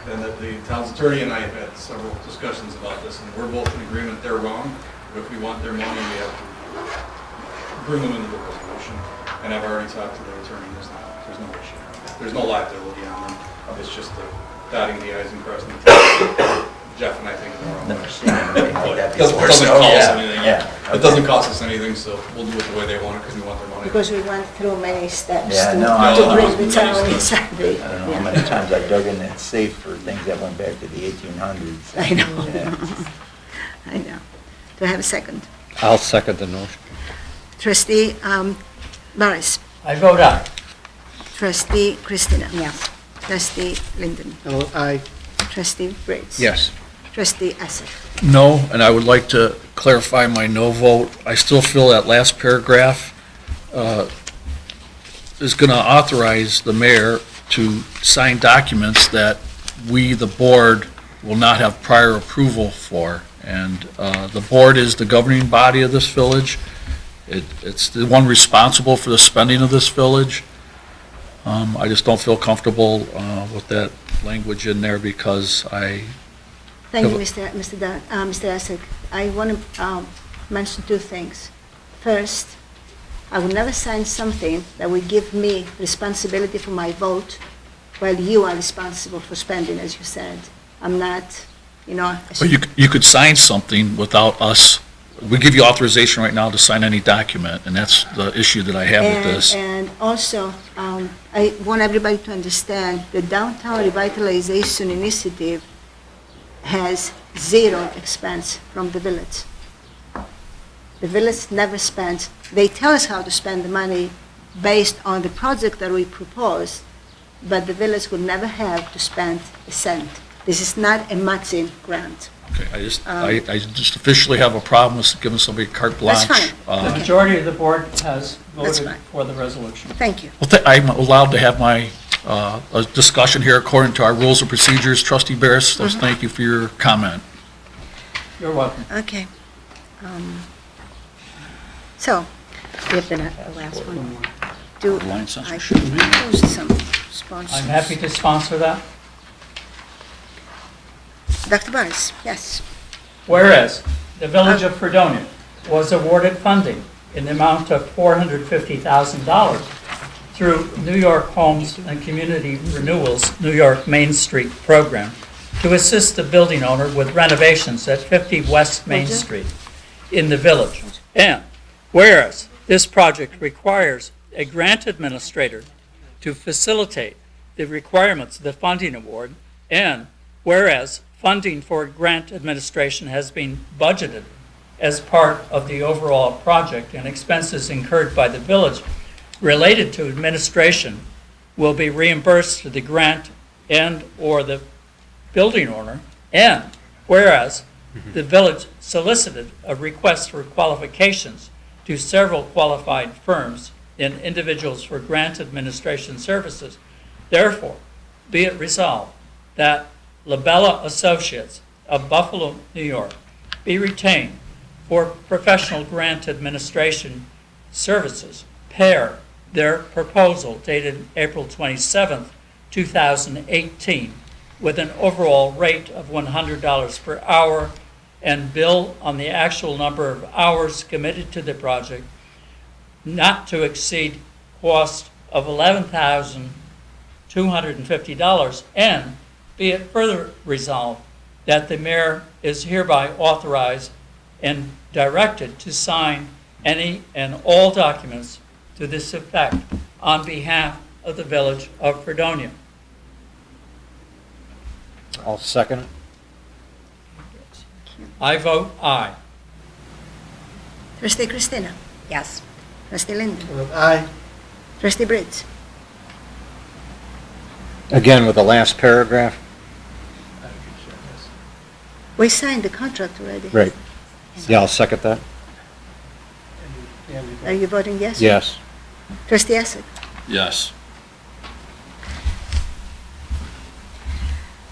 And that the town's attorney and I have had several discussions about this, and we're both in agreement they're wrong. But if we want their money, we have to bring them into the resolution. And I've already talked to their attorney, there's no issue. There's no liability on them. It's just dotting the i's and crossing the t's. Jeff and I think more on Never it. seen anything like that It doesn't before. cost Oh, us yeah, anything. yeah, It doesn't cost us anything, so we'll do it the way they want it because we want their money. Because we went through many steps Yeah, to no, I to know. bring the Many town steps. inside the, I don't know how yeah. many times I dug in that safe for things that went back to the 1800s. I know. Yeah. I know. Do I have a second? I'll second the motion. Trustee Morris, I vote aye. trustee Christina. Yes. Trustee Linden, Aye. trustee Briggs. Yes. Trustee Esser. No, and I would like to clarify my no vote. I still feel that last paragraph is going to authorize the mayor to sign documents that we, the board, will not have prior approval for. And the board is the governing body of this village. It's the one responsible for the spending of this village. I just don't feel comfortable with that language in there because Thank you, Mr. Esser. I want to mention two things. First, I would never sign something that would give me responsibility for my vote while you are responsible for spending, as you said. I'm not, But you could sign something without us. We give you authorization right now to sign any document, and that's the issue that I have with this. And also, I want everybody to understand the downtown revitalization initiative has zero expense from the village. The village never spends, they tell us how to spend the money based on the project that we propose, but the village will never have to spend a cent. This is not a matching grant. Okay, I just officially have a problem with giving somebody carte That's blanche. fine. The majority of the board has That's voted fine. for the resolution. Thank you. I'm allowed to have my a discussion here according to our rules and procedures. Trustee Barris, thank you for your comment. You're welcome. Okay. So, We have the last one. do Line I censorship. propose some sponsors? I'm happy to sponsor that. Dr. Barnes, yes. Whereas the Village of Fredonia was awarded funding in the amount of $450,000 through New York Homes and Community Renewal's New York Main Street program to assist the building owner with renovations at 50 West Main Street in the village. And whereas this project requires a grant administrator to facilitate the requirements of the funding award, and whereas funding for grant administration has been budgeted as part of the overall project, and expenses incurred by the village related to administration will be reimbursed to the grant and/or the building owner, and whereas the village solicited a request for qualifications to several qualified firms and individuals for grant administration services, therefore, be it resolved that Labella Associates of Buffalo, New York, be retained for professional grant administration services per their proposal dated April 27th, 2018, with an overall rate of $100 per hour and bill on the actual number of hours committed to the project not to exceed cost of $11,250, and be it further resolved that the mayor is hereby authorized and directed to sign any and all documents to this effect on behalf of the Village of Fredonia. I'll second it. I vote aye. Trustee Christina. Yes. Trustee Linden. Aye. Trustee Briggs. Again, with the last paragraph? We signed the contract already. Right. Yeah, I'll second that. Are you voting yes? Yes. Trustee Esser. Yes.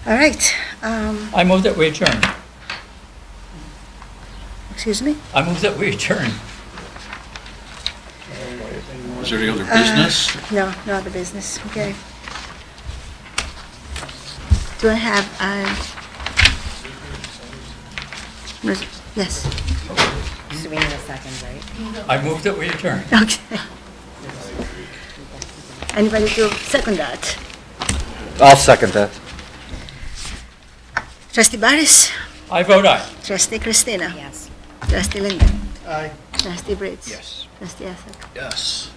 All right, I move that we adjourn. excuse me? I move that we adjourn. Is there any other business? No, no other business, okay. Do I have, yes, So we need a second, right? I move that we adjourn. okay. Anybody to second that? I'll second that. Trustee Barris, I vote aye. Trustee Christina, Yes. Trustee Linda, Aye. Trustee Briggs. Yes. Trustee Esek. Yes.